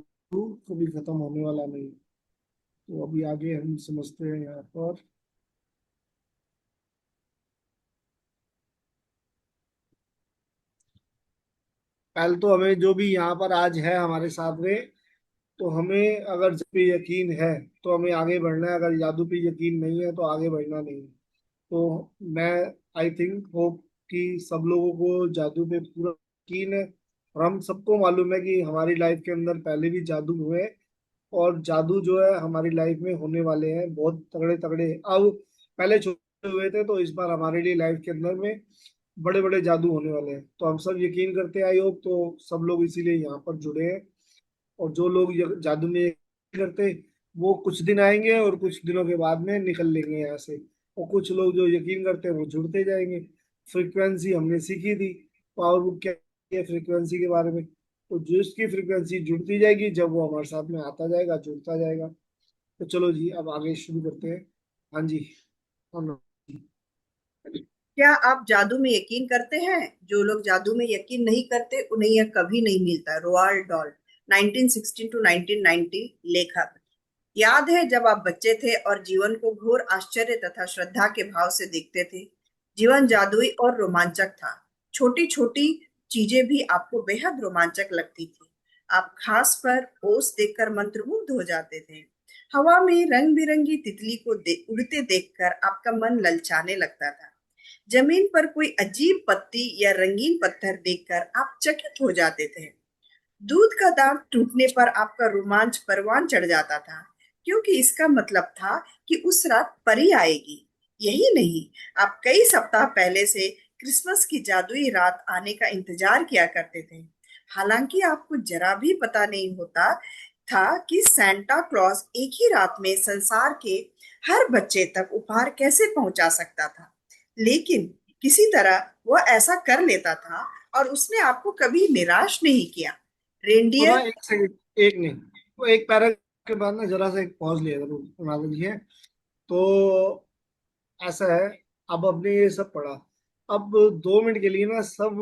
कभी खत्म होने वाला नहीं। तो अभी आगे हम समझते हैं यहाँ पर। पहले तो हमें जो भी यहाँ पर आज है हमारे साथ में, तो हमें अगर जब पे यकीन है तो हमें आगे बढ़ना है, अगर जादू पे यकीन नहीं है तो आगे बढ़ना नहीं। तो मैं आई थिंक होप कि सब लोगों को जादू पे पूरा यकीन है, और हम सबको मालूम है कि हमारी लाइफ के अंदर पहले भी जादू हुए हैं, और जादू जो है हमारी लाइफ में होने वाले हैं बहुत तगड़े तगड़े। अब पहले छोटे हुए थे, तो इस बार हमारे लिए लाइफ के अंदर में बड़े बड़े जादू होने वाले हैं। तो हम सब यकीन करते हैं, आई होप तो सब लोग इसीलिए यहाँ पर जुड़े हैं। और जो लोग जादू में यकीन करते वो कुछ दिन आएंगे और कुछ दिनों के बाद में निकल लेंगे यहाँ से। और कुछ लोग जो यकीन करते हैं वो जुड़ते जाएंगे। फ्रीक्वेंसी हमने सीखी थी, पावर बुक क्या है फ्रीक्वेंसी के बारे में। तो जिसकी फ्रीक्वेंसी जुड़ती जाएगी, जब वो हमारे साथ में आता जाएगा जुड़ता जाएगा। तो चलो जी अब आगे शुरू करते हैं। हाँ जी। हम क्या आप जादू में यकीन करते हैं? जो लोग जादू में यकीन नहीं करते उन्हें यह कभी नहीं मिलता। रोआल्ड डॉल, 1916 टू 1990, लेखक। याद है जब आप बच्चे थे और जीवन को घोर आश्चर्य तथा श्रद्धा के भाव से देखते थे। जीवन जादुई और रोमांचक था। छोटी छोटी चीजें भी आपको बेहद रोमांचक लगती थी। आप घास पर ओस देखकर मंत्रमुग्ध हो जाते थे। हवा में रंग बिरंगी तितली को उड़ते देखकर आपका मन ललचाने लगता था। जमीन पर कोई अजीब पत्ती या रंगीन पत्थर देखकर आप चकित हो जाते थे। दूध का दांत टूटने पर आपका रोमांच परवान चढ़ जाता था, क्योंकि इसका मतलब था कि उस रात परी आएगी। यही नहीं, आप कई सप्ताह पहले से क्रिसमस की जादुई रात आने का इंतजार किया करते थे। हालांकि आपको जरा भी पता नहीं होता था कि सैंटा क्लॉज एक ही रात में संसार के हर बच्चे तक उपहार कैसे पहुंचा सकता था। लेकिन किसी तरह वह ऐसा कर लेता था, और उसने आपको कभी निराश नहीं किया। तो ना रेंडियर। एक सेकंड, एक नहीं, वो एक पैरा के बाद ना जरा सा एक पॉज लिया करो नारद जी है। तो ऐसा है, अब अपने ये सब पढ़ा, अब 2 मिनट के लिए ना सब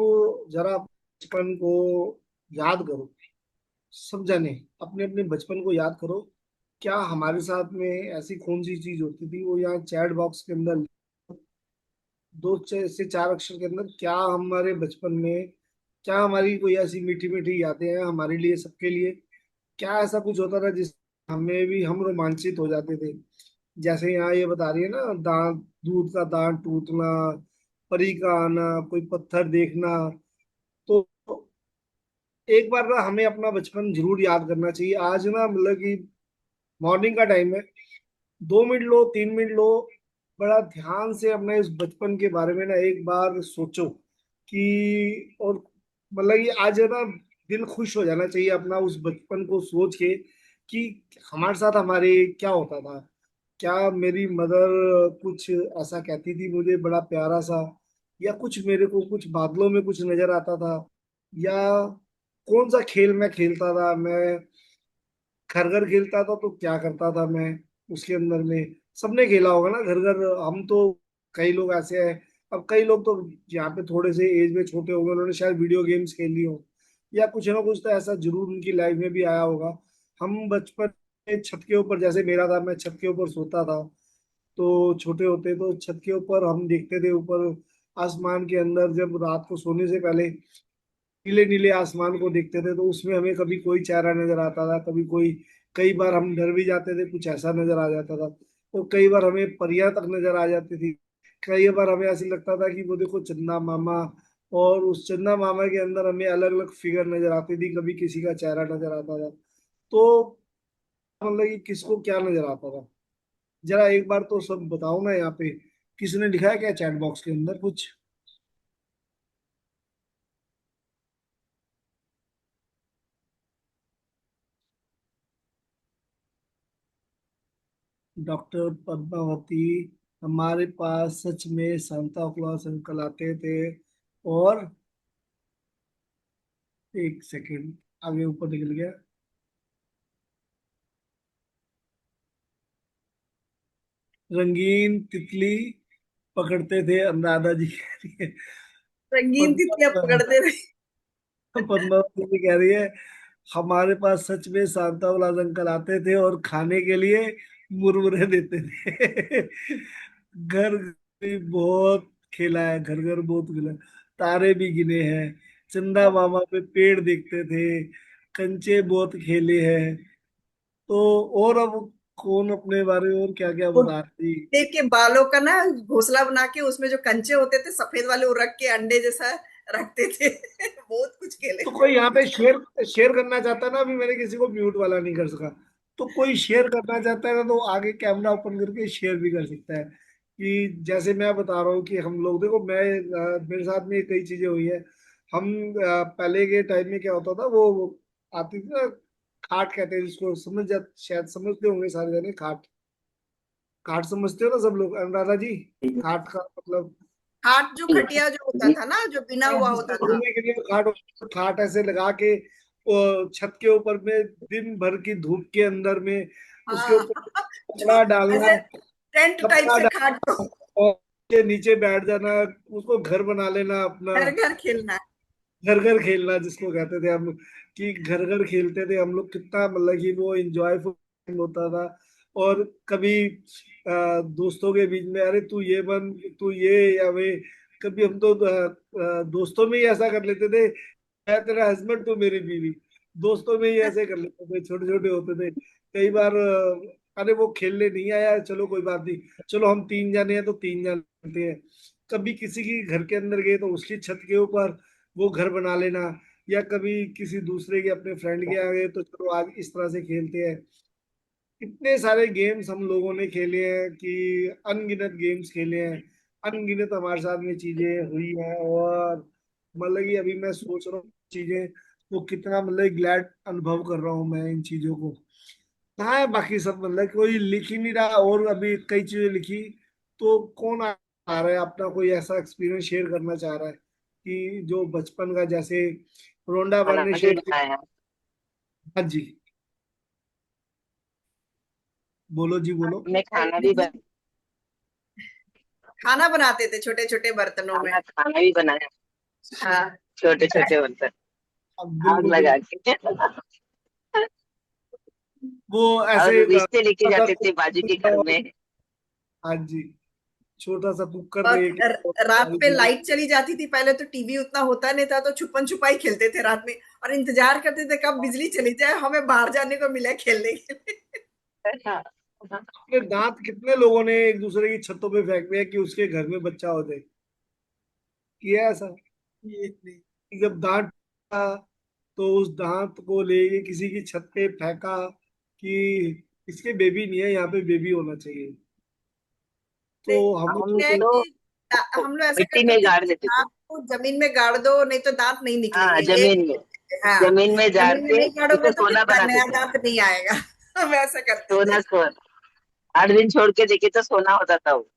जरा बचपन को याद करो। सब जाने अपने अपने बचपन को याद करो। क्या हमारे साथ में ऐसी कौन सी चीज होती थी, वो यहाँ चैट बॉक्स के अंदर से 4 अक्षर के अंदर, क्या हमारे बचपन में, क्या हमारी कोई ऐसी मीठी मीठी यादें हैं हमारे लिए, सबके लिए। क्या ऐसा कुछ होता था जिस हमें भी हम रोमांचित हो जाते थे। जैसे यहाँ ये बता रही है ना, दांत, दूध का दांत टूटना, परी का आना, कोई पत्थर देखना। तो एक बार ना हमें अपना बचपन जरूर याद करना चाहिए। आज ना मतलब कि मॉर्निंग का टाइम है, 2 मिनट लो, 3 मिनट लो, बड़ा ध्यान से अपने इस बचपन के बारे में ना एक बार सोचो कि, और मतलब ये आज है ना, दिल खुश हो जाना चाहिए अपना उस बचपन को सोच के कि हमारे साथ हमारे क्या होता था। क्या मेरी मदर कुछ ऐसा कहती थी मुझे बड़ा प्यारा सा, या कुछ मेरे को कुछ बादलों में कुछ नजर आता था, या कौन सा खेल मैं खेलता था। मैं घर घर खेलता था तो क्या करता था मैं उसके अंदर में, सबने खेला होगा ना घर घर। हम तो कई लोग ऐसे हैं, अब कई लोग तो यहाँ पे थोड़े से एज में छोटे होंगे, उन्होंने शायद वीडियो गेम्स खेली हो, या कुछ ना कुछ तो ऐसा जरूर उनकी लाइफ में भी आया होगा। हम बचपन में छत के ऊपर, जैसे मेरा था, मैं छत के ऊपर सोता था। तो छोटे होते तो छत के ऊपर हम देखते थे ऊपर आसमान के अंदर, जब रात को सोने से पहले नीले नीले आसमान को देखते थे, तो उसमें हमें कभी कोई चेहरा नजर आता था, कभी कोई, कई बार हम डर भी जाते थे, कुछ ऐसा नजर आ जाता था। तो कई बार हमें परियां तक नजर आ जाती थी। कई बार हमें ऐसे लगता था कि वो देखो चंदा मामा, और उस चंदा मामा के अंदर हमें अलग अलग फिगर नजर आती थी, कभी किसी का चेहरा नजर आता था। तो मतलब कि किसको क्या नजर आता था, जरा एक बार तो सब बताओ ना यहाँ पे। किसी ने लिखा है क्या चैट बॉक्स के अंदर कुछ? डॉक्टर पद्मावती, हमारे पास सच में सांता क्लॉस अंकल आते थे। और एक सेकंड, आगे ऊपर निकल गया। रंगीन तितली पकड़ते थे, अनुराधा जी कह रही है। रंगीन तितलियां पद्मा पकड़ते थे। पद्मावती जी कह रही है, हमारे पास सच में सांता क्लॉस अंकल आते थे और खाने के लिए मुरमुरे देते थे। घर भी बहुत खेला है, घर घर बहुत खेला है। तारे भी गिने हैं, चंदा मामा पे पेड़ देखते थे, कंचे बहुत खेले हैं। तो और अब कौन अपने बारे में और क्या क्या वो बता रही। देख के बालों का ना घोंसला बना के उसमें जो कंचे होते थे सफेद वाले, वो रख के अंडे जैसा रखते थे। बहुत कुछ खेले। तो कोई यहाँ पे शेयर शेयर करना चाहता है ना, अभी मैंने किसी को म्यूट वाला नहीं कर सका। तो कोई शेयर करना चाहता है ना, तो आगे कैमरा ओपन करके शेयर भी कर सकता है। कि जैसे मैं बता रहा हूँ कि हम लोग देखो, मैं मेरे साथ में कई चीजें हुई है। हम पहले के टाइम में क्या होता था, वो आती थी ना, खाट कहते हैं जिसको, समझ जा शायद समझते होंगे सारे जने, खाट। खाट समझते हो ना सब लोग, अनुराधा जी? खाट का मतलब हाथ जो खटिया जो होता था ना, जो बिना हुआ जिसमें होता था। सोने के लिए खाट, खाट ऐसे लगा के छत के ऊपर में दिन भर की धूप के अंदर में उसके हाँ। ऊपर जो कपड़ा डालना, ऐसे टेंट टाइप कपड़ा से खाट डालना दो। और के नीचे बैठ जाना, उसको घर बना लेना अपना। घर घर खेलना। घर घर खेलना जिसको कहते थे हम, कि घर घर खेलते थे हम लोग, कितना मतलब कि वो इंजॉयफुल होता था। और कभी दोस्तों के बीच में, अरे तू ये बन, तू ये, या वे, कभी हम तो दोस्तों में ही ऐसा कर लेते थे, मैं तेरा हस्बैंड, तू मेरी बीवी। दोस्तों में ही ऐसे कर लेते थे, छोटे छोटे होते थे कई बार। अरे वो खेलने नहीं आया, चलो कोई बात नहीं, चलो हम तीन जने हैं तो तीन जने हैं। कभी किसी की घर के अंदर गए तो उसकी छत के ऊपर वो घर बना लेना, या कभी किसी दूसरे के अपने फ्रेंड के आ गए तो चलो आज इस तरह से खेलते हैं। इतने सारे गेम्स हम लोगों ने खेले हैं कि अनगिनत गेम्स खेले हैं, अनगिनत हमारे साथ में चीजें हुई हैं। और मतलब कि अभी मैं सोच रहा हूँ चीजें, वो कितना मतलब ग्लैड अनुभव कर रहा हूँ मैं इन चीजों को। कहाँ है बाकी सब, मतलब कोई लिख ही नहीं रहा, और अभी कई चीजें लिखी तो कौन आ रहा है अपना कोई ऐसा एक्सपीरियंस शेयर करना चाह रहा है कि जो बचपन का, जैसे रोंडा वन खाना ने भी शेयर किया। बनाया। हाँ जी, बोलो जी बोलो। मैं खाना भी बिजली खाना बनाते थे छोटे छोटे बर्तनों में। खाना भी बनाया। हाँ। छोटे छोटे बर्तन अब आग बिल्कुल लगा बिल्कुल। के। वो और ऐसे रिश्ते लेके छोटा जाते थे बाजू के घर सा, में। हाँ जी, छोटा सा कुकर और में रात सारी पे चीजें। लाइट चली जाती थी, पहले तो टीवी उतना होता नहीं था, तो छुपन छुपाई खेलते थे रात में। और इंतजार करते थे कब बिजली चली जाए, हमें बाहर जाने को मिले खेलने के लिए। हाँ, अपने दांत कितने लोगों ने एक दूसरे की छतों पे फेंक दिया कि उसके घर में बच्चा हो जाए, किया ऐसा। ये नहीं। कि जब दांत टूटा, तो उस दांत को लेके किसी की छत पे फेंका कि इसके बेबी नहीं है, यहाँ पे बेबी होना चाहिए। तो नहीं, हम हम क्या है लोग कि हम लोग ऐसा मिट्टी करते में थे गाड़ कि देते थे। दांत को जमीन में गाड़ दो, नहीं तो दांत नहीं हाँ, निकलेंगे ये। जमीन में। हाँ। जमीन में गाड़ जमीन में के नहीं गाड़ोगे उसको तो फिर सोना बनाते नया थे। दांत नहीं आएगा। हम ऐसा करते थे। सोना सोना 8 दिन छोड़ के देखे तो सोना होता था वो।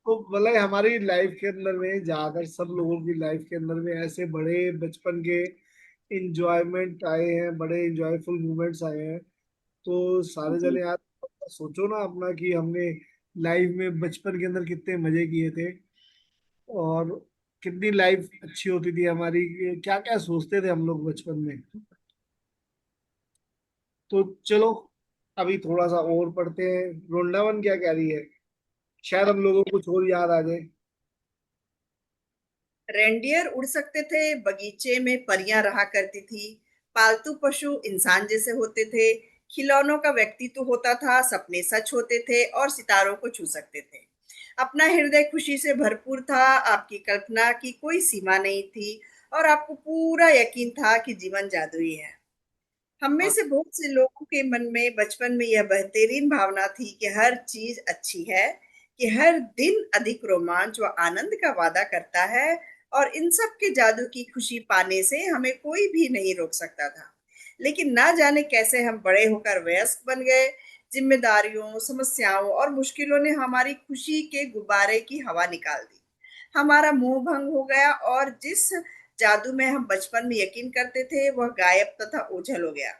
तो मतलब हमारी लाइफ के अंदर में ज्यादातर सब लोगों की लाइफ के अंदर में ऐसे बड़े बचपन के इंजॉयमेंट आए हैं, बड़े इंजॉयफुल मोमेंट्स आए हैं। तो सारे जी। जने यार सोचो ना अपना कि हमने लाइफ में बचपन के अंदर कितने मजे किए थे, और कितनी लाइफ अच्छी होती थी हमारी, क्या क्या सोचते थे हम लोग बचपन में। तो चलो अभी थोड़ा सा और पढ़ते हैं, वृंदावन क्या कह रही है, शायद हम लोगों को कुछ और याद आ जाए। रेंडियर उड़ सकते थे, बगीचे में परियां रहा करती थी, पालतू पशु इंसान जैसे होते थे, खिलौनों का व्यक्तित्व होता था, सपने सच होते थे और सितारों को छू सकते थे। अपना हृदय खुशी से भरपूर था, आपकी कल्पना की कोई सीमा नहीं थी, और आपको पूरा यकीन था कि जीवन जादुई है। हम में हाँ, से बहुत से लोगों के मन में बचपन में यह बेहतरीन भावना थी कि हर चीज अच्छी है, कि हर दिन अधिक रोमांच व आनंद का वादा करता है, और इन सब के जादू की खुशी पाने से हमें कोई भी नहीं रोक सकता था। लेकिन ना जाने कैसे हम बड़े होकर वयस्क बन गए। जिम्मेदारियों, समस्याओं और मुश्किलों ने हमारी खुशी के गुब्बारे की हवा निकाल दी। हमारा मोह भंग हो गया, और जिस जादू में हम बचपन में यकीन करते थे वह गायब तथा ओझल हो गया।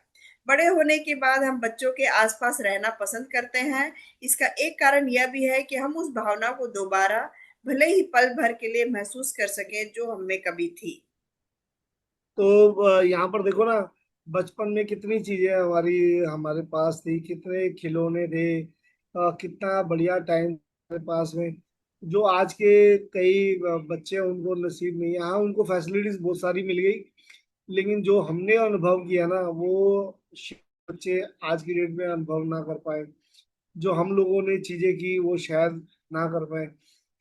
बड़े होने के बाद हम बच्चों के आसपास रहना पसंद करते हैं। इसका एक कारण यह भी है कि हम उस भावना को दोबारा, भले ही पल भर के लिए, महसूस कर सकें जो हम में कभी थी। तो यहाँ पर देखो ना, बचपन में कितनी चीजें हमारी हमारे पास थी, कितने खिलौने थे, कितना बढ़िया टाइम हमारे पास में, जो आज के कई बच्चे हैं, उनको नसीब नहीं है। हाँ, उनको फैसिलिटीज बहुत सारी मिल गई, लेकिन जो हमने अनुभव किया ना वो शायद बच्चे आज की डेट में अनुभव ना कर पाए। जो हम लोगों ने चीजें की वो शायद ना कर पाए।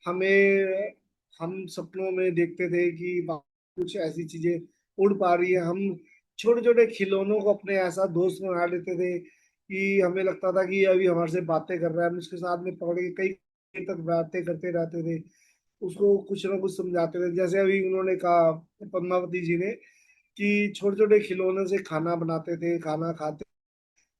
हमें, हम सपनों में देखते थे कि कुछ ऐसी चीजें उड़ पा रही है। हम छोटे छोटे खिलौनों को अपने ऐसा दोस्त बना लेते थे कि हमें लगता था कि ये अभी हमारे से बातें कर रहा है, हम उसके साथ में पकड़ के कई देर तक बातें करते रहते थे, उसको कुछ ना कुछ समझाते थे। जैसे अभी उन्होंने कहा पद्मावती जी ने कि छोटे छोटे खिलौनों से खाना बनाते थे, खाना खाते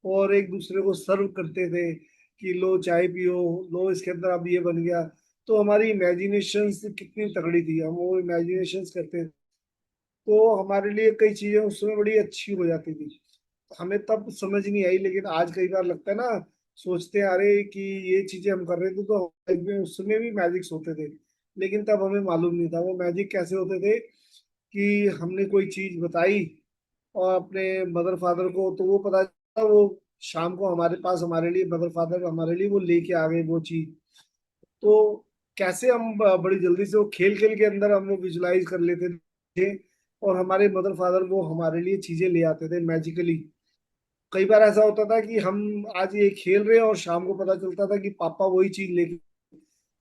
और एक दूसरे को सर्व करते थे कि लो चाय पियो, लो इसके अंदर अब ये बन गया। तो हमारी इमेजिनेशन कितनी तगड़ी थी, हम वो इमेजिनेशन करते थे, तो हमारे लिए कई चीजें उस समय बड़ी अच्छी हो जाती थी। हमें तब समझ नहीं आई, लेकिन आज कई बार लगता है ना, सोचते हैं अरे कि ये चीजें हम कर रहे थे तो लाइफ में उस समय भी मैजिक्स होते थे, लेकिन तब हमें मालूम नहीं था वो मैजिक कैसे होते थे। कि हमने कोई चीज बताई और अपने मदर फादर को, तो वो पता चला वो शाम को हमारे पास, हमारे लिए मदर फादर हमारे लिए वो लेके आ गए वो चीज। तो कैसे हम बड़ी जल्दी से वो खेल खेल के अंदर हम वो विजुलाइज कर लेते थे और हमारे मदर फादर वो हमारे लिए चीजें ले आते थे मैजिकली। कई बार ऐसा होता था कि हम आज ये खेल रहे हैं और शाम को पता चलता था कि पापा वही चीज लेके,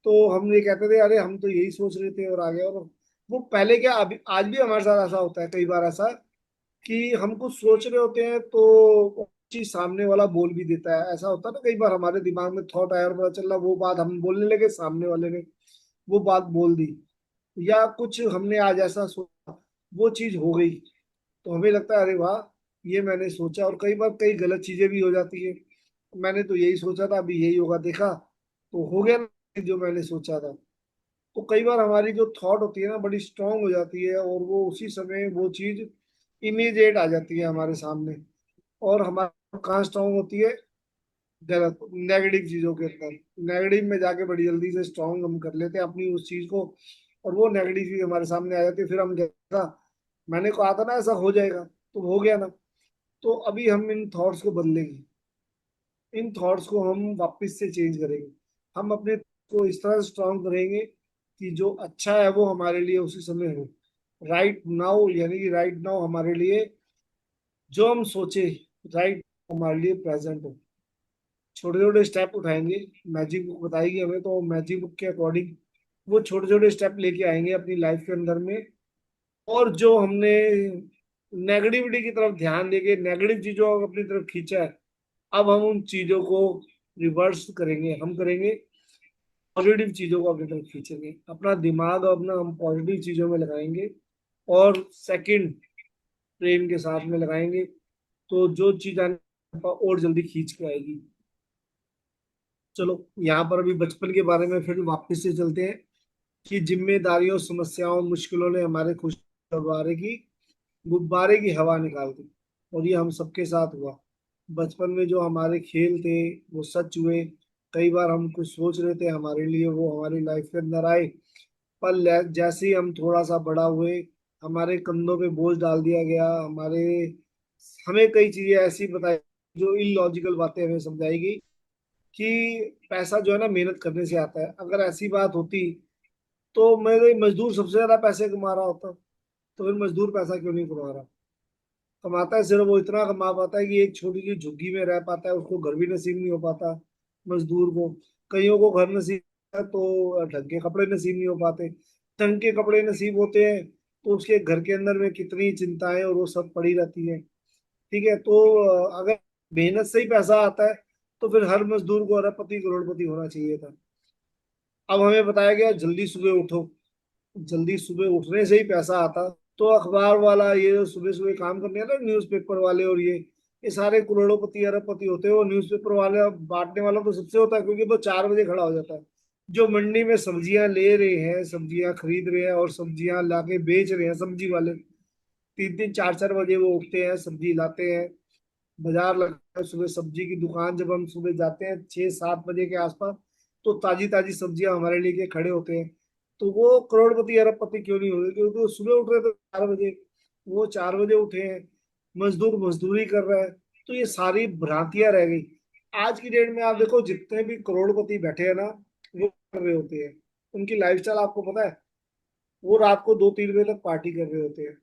तो हम ये कहते थे अरे हम तो यही सोच रहे थे और आ गए। और वो पहले क्या, अभी आज भी हमारे साथ ऐसा होता है कई बार ऐसा कि हम कुछ सोच रहे होते हैं तो वो चीज सामने वाला बोल भी देता है। ऐसा होता है ना, कई बार हमारे दिमाग में थॉट आया और पता चला वो बात हम बोलने लगे, सामने वाले ने वो बात बोल दी। या कुछ हमने आज ऐसा सोचा, वो चीज हो गई, तो हमें लगता है अरे वाह ये मैंने सोचा। और कई बार कई गलत चीजें भी हो जाती है, मैंने तो यही सोचा था अभी यही होगा, देखा तो हो गया ना जो मैंने सोचा था। तो कई बार हमारी जो थॉट होती है ना बड़ी स्ट्रांग हो जाती है और वो उसी समय वो चीज इमीडिएट आ जाती है हमारे सामने। और हमारी कहाँ स्ट्रांग होती है, गलत नेगेटिव चीजों के अंदर। नेगेटिव में जाके बड़ी जल्दी से स्ट्रांग हम कर लेते हैं अपनी उस चीज को, और वो नेगेटिव चीज हमारे सामने आ जाती है, फिर हम कहता मैंने कहा था ना ऐसा हो जाएगा, तो हो गया ना। तो अभी हम इन थॉट्स को बदलेंगे, इन थॉट्स को हम वापस से चेंज करेंगे। हम अपने को इस तरह स्ट्रांग करेंगे कि जो अच्छा है वो हमारे लिए उसी समय हो, राइट नाउ, यानी कि राइट नाउ हमारे लिए जो हम सोचे, राइट हमारे लिए प्रेजेंट हो। छोटे छोटे स्टेप उठाएंगे, मैजिक बुक बताएगी हमें, तो मैजिक बुक के अकॉर्डिंग वो छोटे छोटे स्टेप लेके आएंगे अपनी लाइफ के अंदर में। और जो हमने नेगेटिविटी की तरफ ध्यान देके नेगेटिव चीजों को अपनी तरफ खींचा है, अब हम उन चीजों को रिवर्स करेंगे, हम करेंगे पॉजिटिव चीजों को अपनी तरफ खींचेंगे, अपना दिमाग अपना हम पॉजिटिव चीजों में लगाएंगे और सेकंड ट्रेन के साथ में लगाएंगे, तो जो चीज आने और जल्दी खींच के आएगी। चलो यहाँ पर अभी बचपन के बारे में फिर वापस से चलते हैं कि जिम्मेदारियों समस्याओं मुश्किलों ने हमारे खुश गुब्बारे की हवा निकाल दी, और ये हम सबके साथ हुआ। बचपन में जो हमारे खेल थे वो सच हुए। कई बार हम कुछ सोच रहे थे हमारे लिए, वो हमारी लाइफ के अंदर आए। पर जैसे ही हम थोड़ा सा बड़ा हुए, हमारे कंधों पे बोझ डाल दिया गया, हमें कई चीजें ऐसी बताई जो इलॉजिकल बातें हमें समझाएगी कि पैसा जो है ना मेहनत करने से आता है। अगर ऐसी बात होती तो मेरे मजदूर सबसे ज्यादा पैसे कमा रहा होता, तो फिर मजदूर पैसा क्यों नहीं कमा रहा। कमाता है सिर्फ वो इतना कमा पाता है कि एक छोटी सी झुग्गी में रह पाता है, उसको घर भी नसीब नहीं हो पाता मजदूर को। कईयों को घर नसीब है तो ढंग के कपड़े नसीब नहीं हो पाते। ढंग के कपड़े नसीब होते हैं तो उसके घर के अंदर में कितनी चिंताएं और वो सब पड़ी रहती है। ठीक है, तो अगर मेहनत से ही पैसा आता है तो फिर हर मजदूर को अरबपति करोड़पति होना चाहिए था। अब हमें बताया गया जल्दी सुबह उठो, जल्दी सुबह उठने से ही पैसा आता। तो अखबार वाला ये जो सुबह सुबह काम करने वाला न्यूज़पेपर वाले और ये सारे करोड़ोंपति अरबपति होते हैं। वो न्यूज़पेपर वाले बांटने वाला तो सबसे होता है क्योंकि वो 4 बजे खड़ा हो जाता है। जो मंडी में सब्जियां ले रहे हैं, सब्जियां खरीद रहे हैं और सब्जियां लाके बेच रहे हैं, सब्जी वाले 3 3 4 4 बजे वो उठते हैं, सब्जी लाते हैं। बाजार लगता है सुबह, सब्जी की दुकान जब हम सुबह जाते हैं 6 7 बजे के आसपास, तो ताजी ताजी सब्जियां हमारे लिए खड़े होते हैं। तो वो करोड़पति अरबपति क्यों नहीं हो गए, क्योंकि वो सुबह उठ रहे थे 4 बजे। वो 4 बजे उठे हैं, मजदूर मजदूरी कर रहा है। तो ये सारी भ्रांतियां रह गई। आज की डेट में आप देखो जितने भी करोड़पति बैठे हैं ना, वो कर रहे होते हैं, उनकी लाइफस्टाइल आपको पता है, वो रात को 2 3 बजे तक पार्टी कर रहे होते हैं।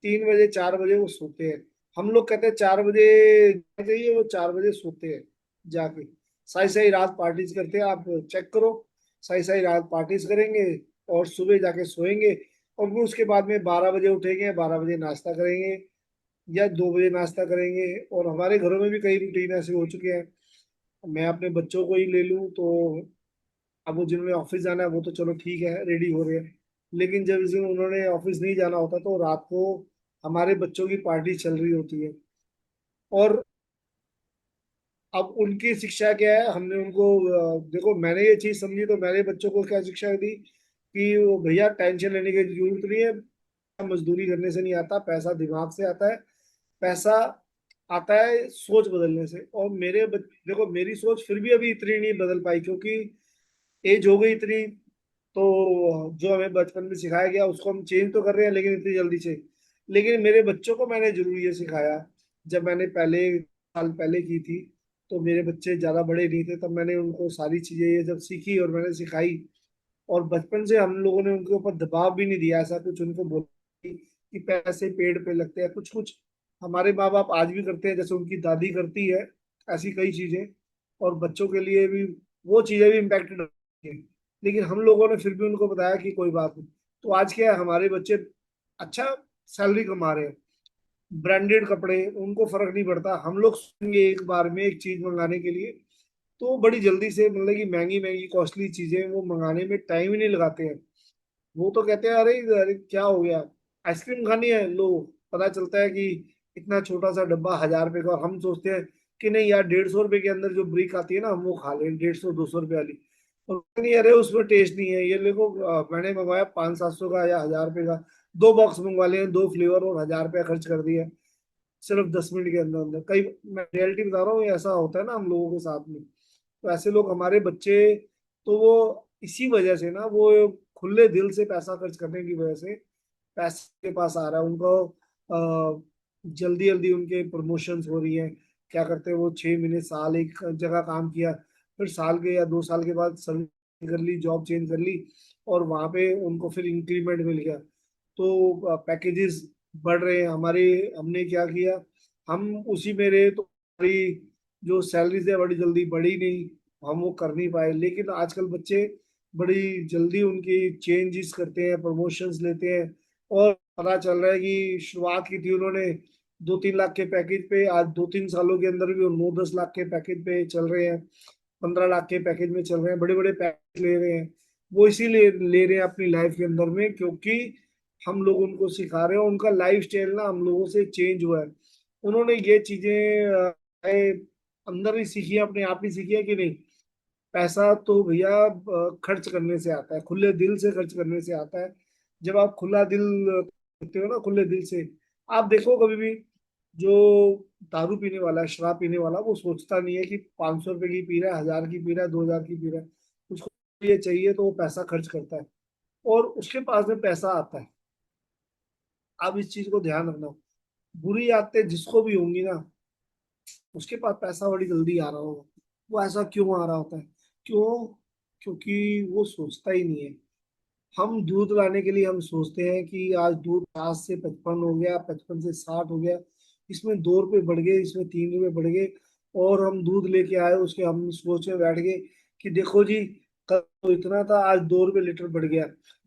3 बजे 4 बजे वो सोते हैं। हम लोग कहते हैं 4 बजे चाहिए, वो 4 बजे सोते हैं जाके। सही सही रात पार्टीज करते हैं, आप चेक करो। सही सही रात पार्टीज करेंगे और सुबह जाके सोएंगे। और फिर उसके बाद में 12 बजे उठेंगे, 12 बजे नाश्ता करेंगे या 2 बजे नाश्ता करेंगे। और हमारे घरों में भी कई रूटीन ऐसे हो चुके हैं। मैं अपने बच्चों को ही ले लूँ तो अब वो जिन्होंने ऑफिस जाना है वो तो चलो ठीक है रेडी हो रहे हैं, लेकिन जब जिस दिन उन्होंने ऑफिस नहीं जाना होता तो रात को हमारे बच्चों की पार्टी चल रही होती है। और अब उनकी शिक्षा क्या है, हमने उनको देखो मैंने ये चीज समझी तो मैंने बच्चों को क्या शिक्षा दी कि वो भैया टेंशन लेने की जरूरत नहीं है, मजदूरी करने से नहीं आता पैसा, दिमाग से आता है पैसा। आता है सोच बदलने से। और देखो मेरी सोच फिर भी अभी इतनी नहीं बदल पाई क्योंकि एज हो गई इतनी। तो जो हमें बचपन में सिखाया गया उसको हम चेंज तो कर रहे हैं लेकिन इतनी जल्दी से। लेकिन मेरे बच्चों को मैंने जरूर ये सिखाया, जब मैंने पहले साल पहले की थी तो मेरे बच्चे ज़्यादा बड़े नहीं थे, तब मैंने उनको सारी चीज़ें ये जब सीखी और मैंने सिखाई। और बचपन से हम लोगों ने उनके ऊपर दबाव भी नहीं दिया, ऐसा कुछ उनको बोला कि पैसे पेड़ पे लगते हैं। कुछ कुछ हमारे माँ बाप आज भी करते हैं, जैसे उनकी दादी करती है, ऐसी कई चीजें। और बच्चों के लिए भी वो चीजें भी इम्पैक्टेड होती हैं, लेकिन हम लोगों ने फिर भी उनको बताया कि कोई बात नहीं। तो आज क्या है, हमारे बच्चे अच्छा सैलरी कमा रहे हैं, ब्रांडेड कपड़े, उनको फर्क नहीं पड़ता। हम लोग सोचेंगे एक बार में एक चीज मंगाने के लिए, तो बड़ी जल्दी से, मतलब कि महंगी महंगी कॉस्टली चीजें वो मंगाने में टाइम ही नहीं लगाते हैं। वो तो कहते हैं अरे अरे क्या हो गया, आइसक्रीम खानी है लो। पता चलता है कि इतना छोटा सा डब्बा 1,000 रुपए का, और हम सोचते हैं कि नहीं यार 150 रुपए के अंदर जो ब्रिक आती है ना, हम वो खा लें, 150-200 रुपए वाली। और नहीं, अरे उसमें टेस्ट नहीं है, ये देखो मैंने मंगवाया 500-700 का या 1,000 रुपए का, 2 बॉक्स मंगवा लिए, 2 फ्लेवर, और 1,000 रुपया खर्च कर दिया सिर्फ 10 मिनट के अंदर अंदर। कई, मैं रियलिटी बता रहा हूँ, ये ऐसा होता है ना हम लोगों के साथ में। तो ऐसे लोग हमारे बच्चे, तो वो इसी वजह से ना, वो खुले दिल से पैसा खर्च करने की वजह से पैसे के पास आ रहा है उनको। जल्दी जल्दी उनके प्रमोशंस हो रही है। क्या करते हैं वो, 6 महीने साल एक जगह काम किया, फिर साल के या 2 साल के बाद सर्विस कर ली, जॉब चेंज कर ली, और वहां पे उनको फिर इंक्रीमेंट मिल गया। तो पैकेजेस बढ़ रहे हैं हमारे। हमने क्या किया, हम उसी में रहे, तो हमारी जो सैलरीज है बड़ी जल्दी बढ़ी नहीं, हम वो कर नहीं पाए। लेकिन आजकल बच्चे बड़ी जल्दी उनकी चेंजेस करते हैं, प्रमोशंस लेते हैं। और पता चल रहा है कि शुरुआत की थी उन्होंने 2-3 लाख के पैकेज पे, आज 2-3 सालों के अंदर भी वो 9-10 लाख के पैकेज पे चल रहे हैं, 15 लाख के पैकेज में चल रहे हैं, बड़े बड़े पैकेज ले रहे हैं। वो इसीलिए ले रहे हैं अपनी लाइफ के अंदर में, क्योंकि हम लोग उनको सिखा रहे हैं, उनका लाइफ स्टाइल ना हम लोगों से चेंज हुआ है। उन्होंने ये चीजें अंदर ही सीखी है, अपने आप ही सीखी है कि नहीं, पैसा तो भैया खर्च करने से आता है, खुले दिल से खर्च करने से आता है। जब आप खुला दिल करते हो ना, खुले दिल से, आप देखो कभी भी जो दारू पीने वाला है, शराब पीने वाला, वो सोचता नहीं है कि 500 रुपए की पी रहा है, 1,000 की पी रहा है, 2,000 की पी रहा है। उसको ये चाहिए तो वो पैसा खर्च करता है, और उसके पास में पैसा आता है। आप इस चीज को ध्यान रखना। बुरी आदतें जिसको भी होंगी ना, उसके पास पैसा बड़ी जल्दी आ रहा होगा। वो ऐसा क्यों आ रहा होता है? क्यों? क्योंकि वो सोचता ही नहीं है। हम दूध लाने के लिए हम सोचते हैं कि आज दूध 50 से 55 हो गया, 55 से 60 हो गया, इसमें 2 रुपए बढ़ गए, इसमें 3 रुपए बढ़ गए, और हम दूध लेके आए, उसके हम सोच में बैठ गए कि देखो जी, कल तो इतना था, आज 2 रुपए लीटर बढ़ गया।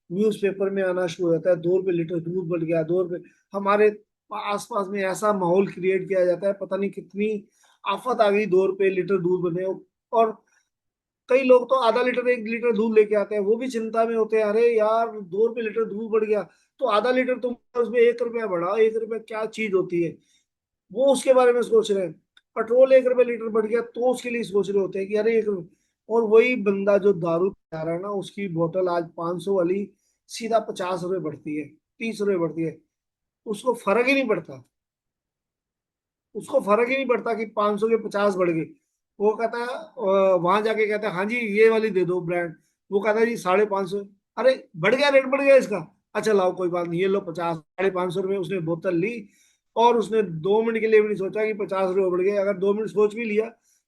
न्यूज़पेपर में आना शुरू हो जाता है, 2 रुपए लीटर दूध बढ़ गया, 2 रुपए। हमारे आसपास में ऐसा माहौल क्रिएट किया जाता है, पता नहीं कितनी आफत आ गई, 2 रुपए लीटर दूध बने। और कई लोग तो आधा लीटर 1 लीटर दूध लेके आते हैं, वो भी चिंता में होते हैं, अरे यार 2 रुपए लीटर दूध बढ़ गया, तो आधा लीटर तुम उसमें 1 रुपया बढ़ाओ, 1 रुपया क्या चीज होती है, वो उसके बारे में सोच रहे हैं। पेट्रोल 1 रुपए लीटर बढ़ गया तो उसके लिए सोच रहे होते हैं कि अरे 1 रुपये। और वही बंदा जो दारू पी रहा है ना, उसकी बोतल आज 500 वाली सीधा 50 रुपए बढ़ती है, 30 रुपए बढ़ती है, उसको फर्क ही नहीं पड़ता। उसको फर्क ही नहीं पड़ता कि 500 के 50 बढ़ गए। वो कहता है, वहां जाके कहता है हाँ जी ये वाली दे दो ब्रांड। वो कहता है जी 550। अरे बढ़ गया, रेट बढ़ गया इसका। अच्छा लाओ कोई बात नहीं, ये लो 50, 550 रुपये। उसने बोतल ली, और उसने 2 मिनट के लिए भी नहीं सोचा कि 50 रुपये बढ़ गए। अगर 2 मिनट सोच भी लिया,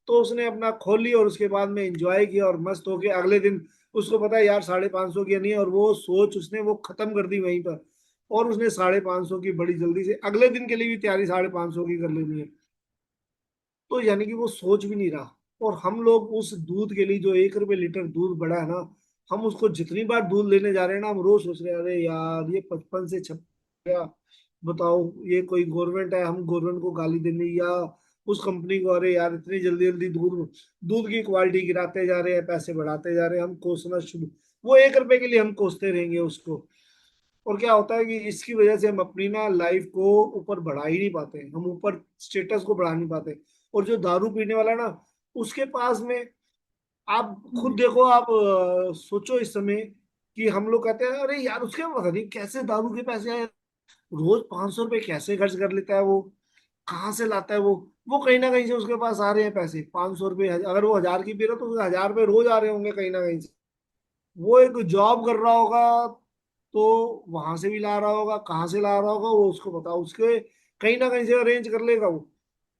तो उसने अपना खोल लिया, और उसके बाद में एंजॉय किया, और मस्त होके अगले दिन उसको पता है यार 550 की नहीं है, और वो सोच उसने वो खत्म कर दी वहीं पर। और उसने 550 की बड़ी जल्दी से अगले दिन के लिए भी तैयारी 550 की कर लेनी है। तो यानी कि वो सोच भी नहीं रहा। और हम लोग उस दूध के लिए, जो 1 रुपए लीटर दूध बढ़ा है ना, हम उसको जितनी बार दूध लेने जा रहे हैं ना, हम रोज सोच रहे हैं अरे यार ये 55 से 56 गया। बताओ, ये कोई गवर्नमेंट है, हम गवर्नमेंट को गाली देने, या उस कंपनी को, अरे यार इतनी जल्दी जल्दी दूध दूध की क्वालिटी गिराते जा रहे हैं, पैसे बढ़ाते जा रहे हैं, हम कोसना शुरू। वो 1 रुपए के लिए हम कोसते रहेंगे उसको। और क्या होता है कि इसकी वजह से हम अपनी ना लाइफ को ऊपर बढ़ा ही नहीं पाते, हम ऊपर स्टेटस को बढ़ा नहीं पाते। और जो दारू पीने वाला ना, उसके पास में, आप खुद देखो, आप सोचो इस समय कि हम लोग कहते हैं अरे यार उसके पता नहीं कैसे दारू के पैसे आए, रोज 500 रुपए कैसे खर्च कर लेता है वो, कहाँ से लाता है वो कहीं ना कहीं से उसके पास आ रहे हैं पैसे। 500 रुपये, अगर वो 1,000 की पी रहा, तो उसे 1,000 रुपये रोज आ रहे होंगे कहीं ना कहीं से। वो एक जॉब कर रहा होगा, तो वहां से भी ला रहा होगा, कहाँ से ला रहा होगा वो उसको पता, उसके कहीं ना कहीं से अरेंज कर लेगा वो।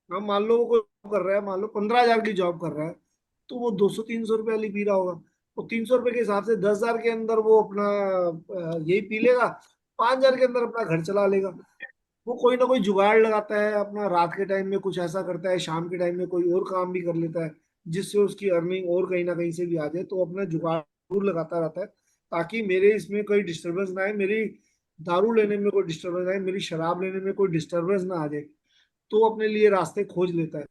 हम मान लो वो कोई जॉब कर रहा है, मान लो 15,000 की जॉब कर रहा है, तो वो 200-300 रुपये वाली पी रहा होगा। तो 300 रुपये के हिसाब से 10,000 के अंदर वो अपना यही पी लेगा। 5,000 के अंदर अपना घर चला लेगा। वो कोई ना कोई जुगाड़ लगाता है अपना, रात के टाइम में कुछ ऐसा करता है, शाम के टाइम में कोई और काम भी कर लेता है, जिससे उसकी अर्निंग और कहीं ना कहीं से भी आ जाए। तो अपना जुगाड़ जरूर लगाता रहता है, ताकि मेरे इसमें कोई डिस्टरबेंस ना आए, मेरी दारू लेने में कोई डिस्टरबेंस आए, मेरी शराब लेने में कोई डिस्टरबेंस ना आ जाए। तो वो अपने लिए रास्ते खोज लेता है।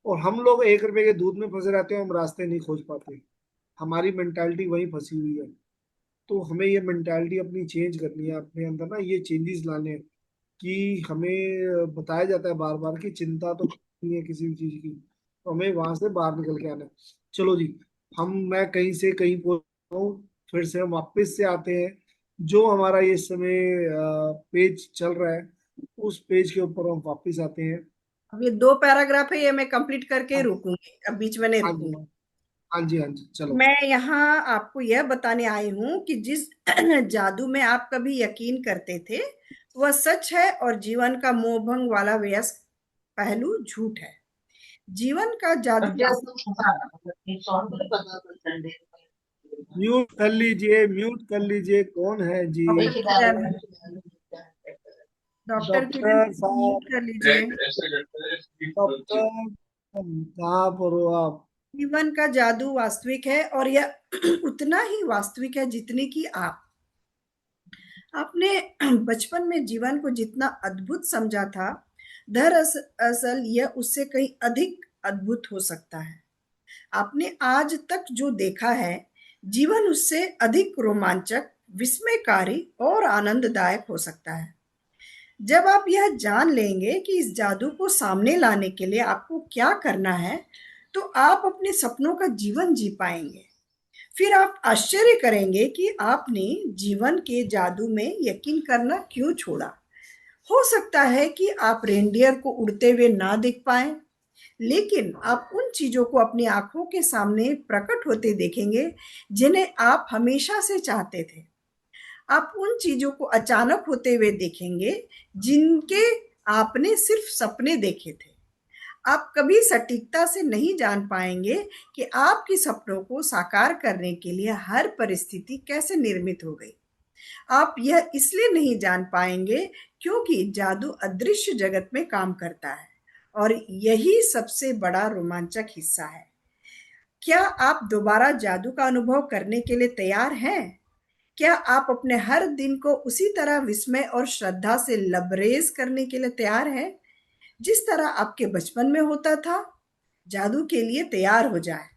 और हम लोग 1 रुपए के दूध में फंसे रहते हैं, हम रास्ते नहीं खोज पाते। हमारी मेंटालिटी वहीं फंसी हुई है। तो हमें ये मेंटालिटी अपनी चेंज करनी है, अपने अंदर ना ये चेंजेस लाने हैं, कि हमें बताया जाता है बार बार कि चिंता तो नहीं है किसी भी चीज की, तो हमें वहां से बाहर निकल के आना है। चलो जी, मैं कहीं से कहीं पहुंच रहा हूँ, फिर से हम वापस से आते हैं। जो हमारा ये समय पेज चल रहा है, उस पेज के ऊपर हम वापस आते हैं। अब ये 2 पैराग्राफ है, ये मैं कंप्लीट करके ही हाँ रुकूंगी, अब बीच में नहीं हाँ जी, रुकूंगी। हाँ जी, हाँ जी, चलो। मैं यहाँ आपको यह बताने आई हूँ कि जिस जादू में आप कभी यकीन करते थे वह सच है, और जीवन का मोहभंग वाला वयस्क पहलू झूठ है। जीवन का जादू म्यूट कर लीजिए, म्यूट कर लीजिए, कौन है जी? डॉक्टर किरण, डॉक्टर किरण डॉक्टर म्यूट साहब, कर लीजिए। डॉक्टर कहाँ पर हो आप? जीवन का जादू वास्तविक है, और यह उतना ही वास्तविक है जितनी कि आप आपने बचपन में जीवन को जितना अद्भुत समझा था, दरअसल यह उससे कहीं अधिक अद्भुत हो सकता है। आपने आज तक जो देखा है, जीवन उससे अधिक रोमांचक, विस्मयकारी और आनंददायक हो सकता है। जब आप यह जान लेंगे कि इस जादू को सामने लाने के लिए आपको क्या करना है, तो आप अपने सपनों का जीवन जी पाएंगे। फिर आप आश्चर्य करेंगे कि आपने जीवन के जादू में यकीन करना क्यों छोड़ा। हो सकता है कि आप रेनडियर को उड़ते हुए ना देख पाएं, लेकिन आप उन चीजों को अपनी आंखों के सामने प्रकट होते देखेंगे जिन्हें आप हमेशा से चाहते थे। आप उन चीजों को अचानक होते हुए देखेंगे जिनके आपने सिर्फ सपने देखे थे। आप कभी सटीकता से नहीं जान पाएंगे कि आपके सपनों को साकार करने के लिए हर परिस्थिति कैसे निर्मित हो गई। आप यह इसलिए नहीं जान पाएंगे क्योंकि जादू अदृश्य जगत में काम करता है, और यही सबसे बड़ा रोमांचक हिस्सा है। क्या आप दोबारा जादू का अनुभव करने के लिए तैयार हैं? क्या आप अपने हर दिन को उसी तरह विस्मय और श्रद्धा से लबरेज करने के लिए तैयार हैं, जिस तरह आपके बचपन में होता था? जादू के लिए तैयार हो जाए।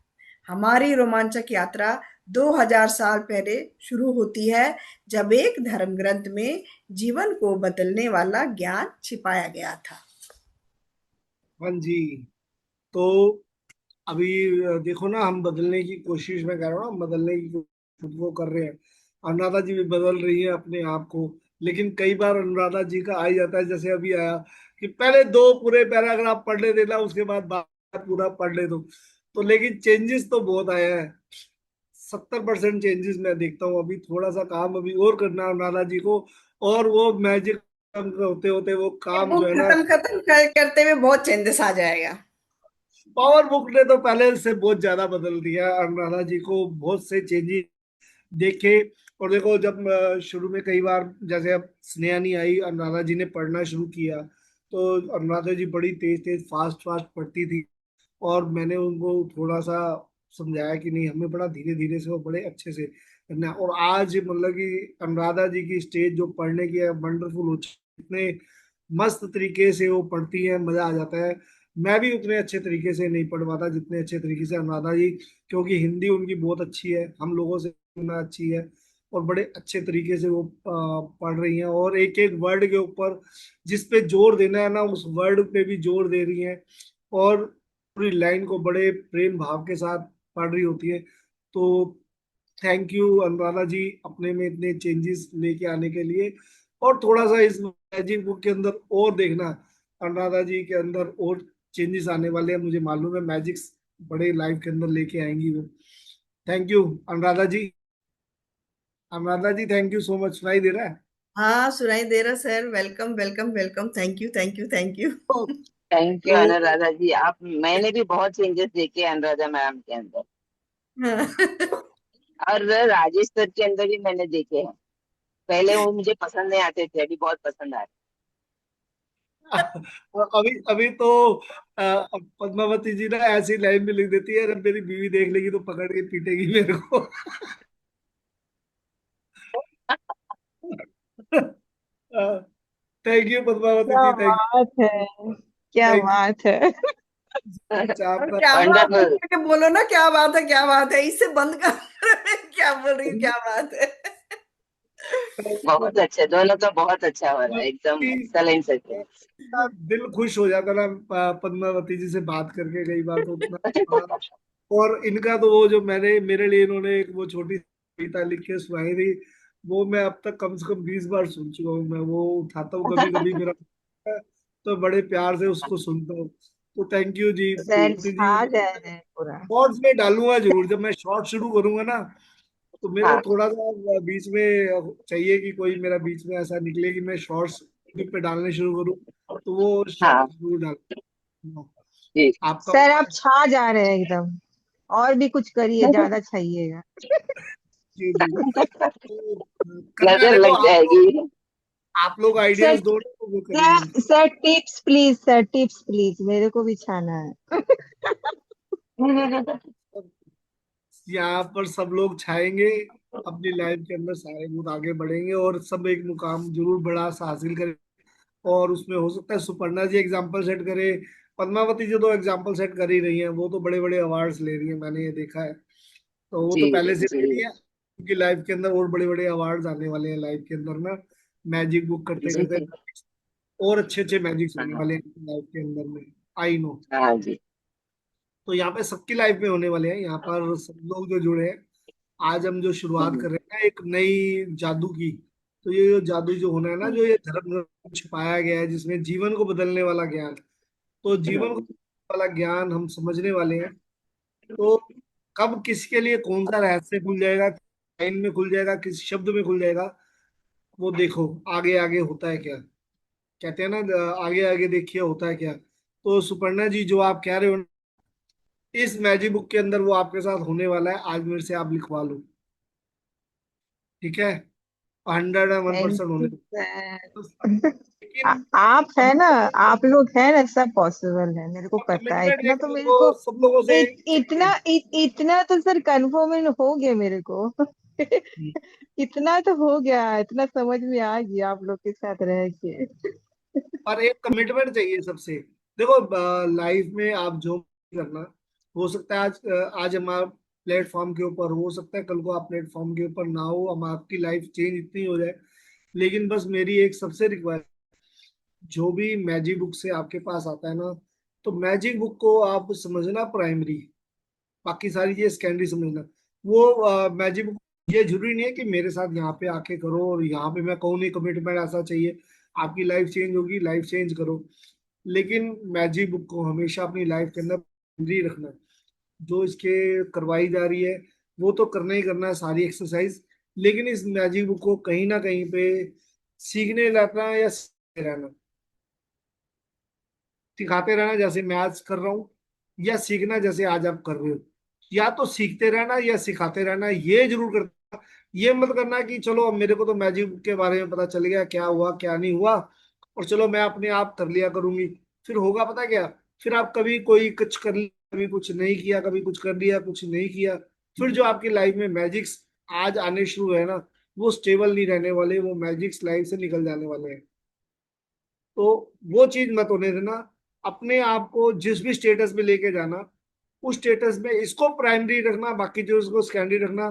हमारी रोमांचक यात्रा 2000 साल पहले शुरू होती है, जब एक धर्म ग्रंथ में जीवन को बदलने वाला ज्ञान छिपाया गया था। हाँ जी। तो अभी देखो ना, हम बदलने की कोशिश, मैं कह रहा हूँ ना, हम बदलने की कोशिश खुद को कर रहे हैं। अनुराधा जी भी बदल रही है अपने आप को। लेकिन कई बार अनुराधा जी का आ ही जाता है, जैसे अभी आया, कि पहले 2 पूरे पैराग्राफ पढ़ ले देना, उसके बाद बात पूरा पढ़ ले दो। तो लेकिन चेंजेस तो बहुत आया है। 70% चेंजेस मैं देखता हूँ। अभी थोड़ा सा काम अभी और करना है अनुराधा जी को, और वो मैजिक होते होते वो ये काम जो बुक है ना। खत्म करते हुए बहुत चेंजेस आ जाएगा। पावर बुक ने तो पहले से बहुत ज्यादा बदल दिया है। अनुराधा जी को बहुत से चेंजेस देखे। और देखो, जब शुरू में कई बार, जैसे अब स्नेहा नहीं आई, अनुराधा जी ने पढ़ना शुरू किया, तो अनुराधा जी बड़ी तेज तेज फास्ट फास्ट पढ़ती थी। और मैंने उनको थोड़ा सा समझाया कि नहीं, हमें बड़ा धीरे धीरे से और बड़े अच्छे से करना है। और आज मतलब कि अनुराधा जी की स्टेज जो पढ़ने की है, वंडरफुल हो चुकी है। इतने मस्त तरीके से वो पढ़ती है, मजा आ जाता है। मैं भी उतने अच्छे तरीके से नहीं पढ़ पाता जितने अच्छे तरीके से अनुराधा जी, क्योंकि हिंदी उनकी बहुत अच्छी है, हम लोगों से ना अच्छी है। और बड़े अच्छे तरीके से वो पढ़ रही हैं, और एक एक वर्ड के ऊपर जिस पे जोर देना है ना, उस वर्ड पे भी जोर दे रही हैं। और पूरी लाइन को बड़े प्रेम भाव के साथ पढ़ रही होती है। तो थैंक यू अनुराधा जी, अपने में इतने चेंजेस लेके आने के लिए। और थोड़ा सा इस मैजिक बुक के अंदर और देखना, अनुराधा जी के अंदर और चेंजेस आने वाले हैं, मुझे मालूम है। मैजिक्स बड़े लाइफ के अंदर लेके आएंगी वो। Thank you Anuradha ji. Anuradha ji, thank you so much. सुनाई दे रहा है? हाँ, सुनाई दे रहा sir. Welcome welcome welcome, thank you thank you thank you. तो, थैंक यू तो अनुराधा जी। आप, मैंने भी बहुत चेंजेस देखे हैं अनुराधा मैम के अंदर, हाँ। और राजेश सर के अंदर भी मैंने देखे हैं। पहले वो मुझे पसंद नहीं आते थे, अभी बहुत पसंद आते। अभी अभी तो पद्मावती जी ना ऐसी लाइन में लिख देती है, अगर मेरी बीवी देख लेगी तो पकड़ के पीटेगी मेरे को। थैंक यू पद्मावती क्या जी, थैंक बात है, क्या थैंक बात है। यू और आपका। क्या बात है वंडरफुल। करके बोलो ना, क्या बात है, क्या बात है, इससे बंद कर। क्या बोल रही हूँ, क्या बात है। बहुत अच्छा, दोनों का बहुत अच्छा हो रहा है, एकदम एक्सलेंट सेटिंग। इतना दिल खुश हो जाता ना पद्मावती जी से बात करके कई बार तो उतना। और इनका तो वो जो मैंने मेरे लिए इन्होंने एक वो छोटी कविता लिख के सुनाई थी, वो मैं अब तक कम से कम 20 बार सुन चुका हूँ। मैं वो उठाता हूँ कभी कभी मेरा, तो बड़े प्यार से उसको सुनता हूँ। तो thank you ji sir Padmavati ji. छा गए हैं पूरा। शॉर्ट्स में डालूंगा जरूर, जब मैं शॉर्ट शुरू करूंगा ना, तो मेरे को हाँ थोड़ा सा बीच में चाहिए कि कोई मेरा बीच में ऐसा निकले कि मैं शॉर्ट्स पे डालने शुरू करूँ, तो वो हाँ शॉर्ट्स जरूर डालूंगा। जी। आपका सर आप छा जा रहे हैं एकदम, और भी कुछ करिए, ज्यादा छाइएगा। जी जी। तो करना, नजर देखो लग जाएगी। आप लोग सर आइडियाज दो ना, तो वो करेंगे। Sir sir tips please, sir tips please, मेरे को भी छाना है। यहाँ पर सब लोग छाएंगे अपनी लाइफ के अंदर, सारे लोग आगे बढ़ेंगे और सब एक मुकाम जरूर बड़ा सा हासिल करें। और उसमें हो सकता है सुपर्णा जी एग्जाम्पल सेट करे, पद्मावती जी तो एग्जाम्पल सेट कर ही रही हैं, वो तो बड़े बड़े अवार्ड्स ले रही हैं, मैंने ये देखा है। तो वो जी तो पहले से जी। ले रही है, उनकी लाइफ के अंदर और बड़े बड़े अवार्ड्स आने वाले हैं लाइफ के अंदर ना, मैजिक बुक करते जी करते। और अच्छे अच्छे मैजिक्स होने हाँ वाले हैं लाइफ के अंदर में, आई नो। हाँ जी। तो यहाँ पे सबकी लाइफ में होने वाले हैं, यहाँ पर सब लोग जो जुड़े हैं। आज हम जो शुरुआत कर रहे हैं ना एक नई जादू की, तो ये जो जादू जो होना है ना, जो ये धर्म में छिपाया गया है जिसमें जीवन को बदलने वाला ज्ञान, तो जीवन को बदलने वाला ज्ञान हम समझने वाले हैं। तो कब किसके लिए कौन सा रहस्य खुल जाएगा, लाइन में खुल जाएगा, किस शब्द में खुल जाएगा, वो देखो आगे आगे होता है क्या। कहते हैं ना, आगे आगे देखिए होता है क्या। तो सुपर्णा जी जो आप कह रहे हो, इस मैजिक बुक के अंदर वो आपके साथ होने वाला है, आज मेरे से आप लिखवा लो, ठीक है। 101% थैंक होने। You sir. लेकिन आप है ना, आप लोग है ना, सब पॉसिबल है, मेरे को पता है, कमिटमेंट इतना एक तो मेरे वो को। सब लोगों से चाहिए। इतना तो सर कन्फर्म हो गया मेरे को। इतना तो हो गया, इतना समझ में आ गया आप लोग के साथ रह के। पर एक कमिटमेंट चाहिए सबसे। देखो लाइफ में आप जो भी करना, हो सकता है आज हमारा प्लेटफॉर्म के ऊपर, हो सकता है कल को आप प्लेटफॉर्म के ऊपर ना हो, हम आपकी लाइफ चेंज इतनी हो जाए। लेकिन बस मेरी एक सबसे रिक्वेस्ट, जो भी मैजिक बुक से आपके पास आता है ना, तो मैजिक बुक को आप समझना प्राइमरी, बाकी सारी चीजें सेकेंडरी समझना। वो मैजिक बुक, ये जरूरी नहीं है कि मेरे साथ यहाँ पे आके करो और यहाँ पे मैं कहूँ नहीं कमिटमेंट ऐसा चाहिए, आपकी लाइफ चेंज होगी, लाइफ चेंज करो। लेकिन मैजिक बुक को हमेशा अपनी लाइफ के अंदर प्राइमरी रखना है। जो इसके करवाई जा रही है वो तो करना ही करना है सारी एक्सरसाइज, लेकिन इस मैजिक बुक को कहीं ना कहीं पे सीखने रहना या सीखते रहना, सिखाते रहना जैसे मैं आज कर रहा हूँ, या सीखना जैसे आज आप कर रहे हो। या तो सीखते रहना या सिखाते रहना, ये जरूर करना। ये मत करना कि चलो अब मेरे को तो मैजिक के बारे में पता चल गया, क्या हुआ क्या नहीं हुआ, और चलो मैं अपने आप कर लिया करूंगी। फिर होगा पता क्या, फिर आप कभी कोई कुछ कर लिया, कभी कुछ नहीं किया, कभी कुछ कर लिया कुछ नहीं किया। फिर जो आपकी लाइफ में मैजिक्स आज आने शुरू है ना, वो स्टेबल नहीं रहने वाले, वो मैजिक्स लाइफ से निकल जाने वाले हैं। तो वो चीज मत होने देना। अपने आप को जिस भी स्टेटस में लेके जाना, उस स्टेटस में इसको प्राइमरी रखना, बाकी जो उसको सेकेंडरी रखना।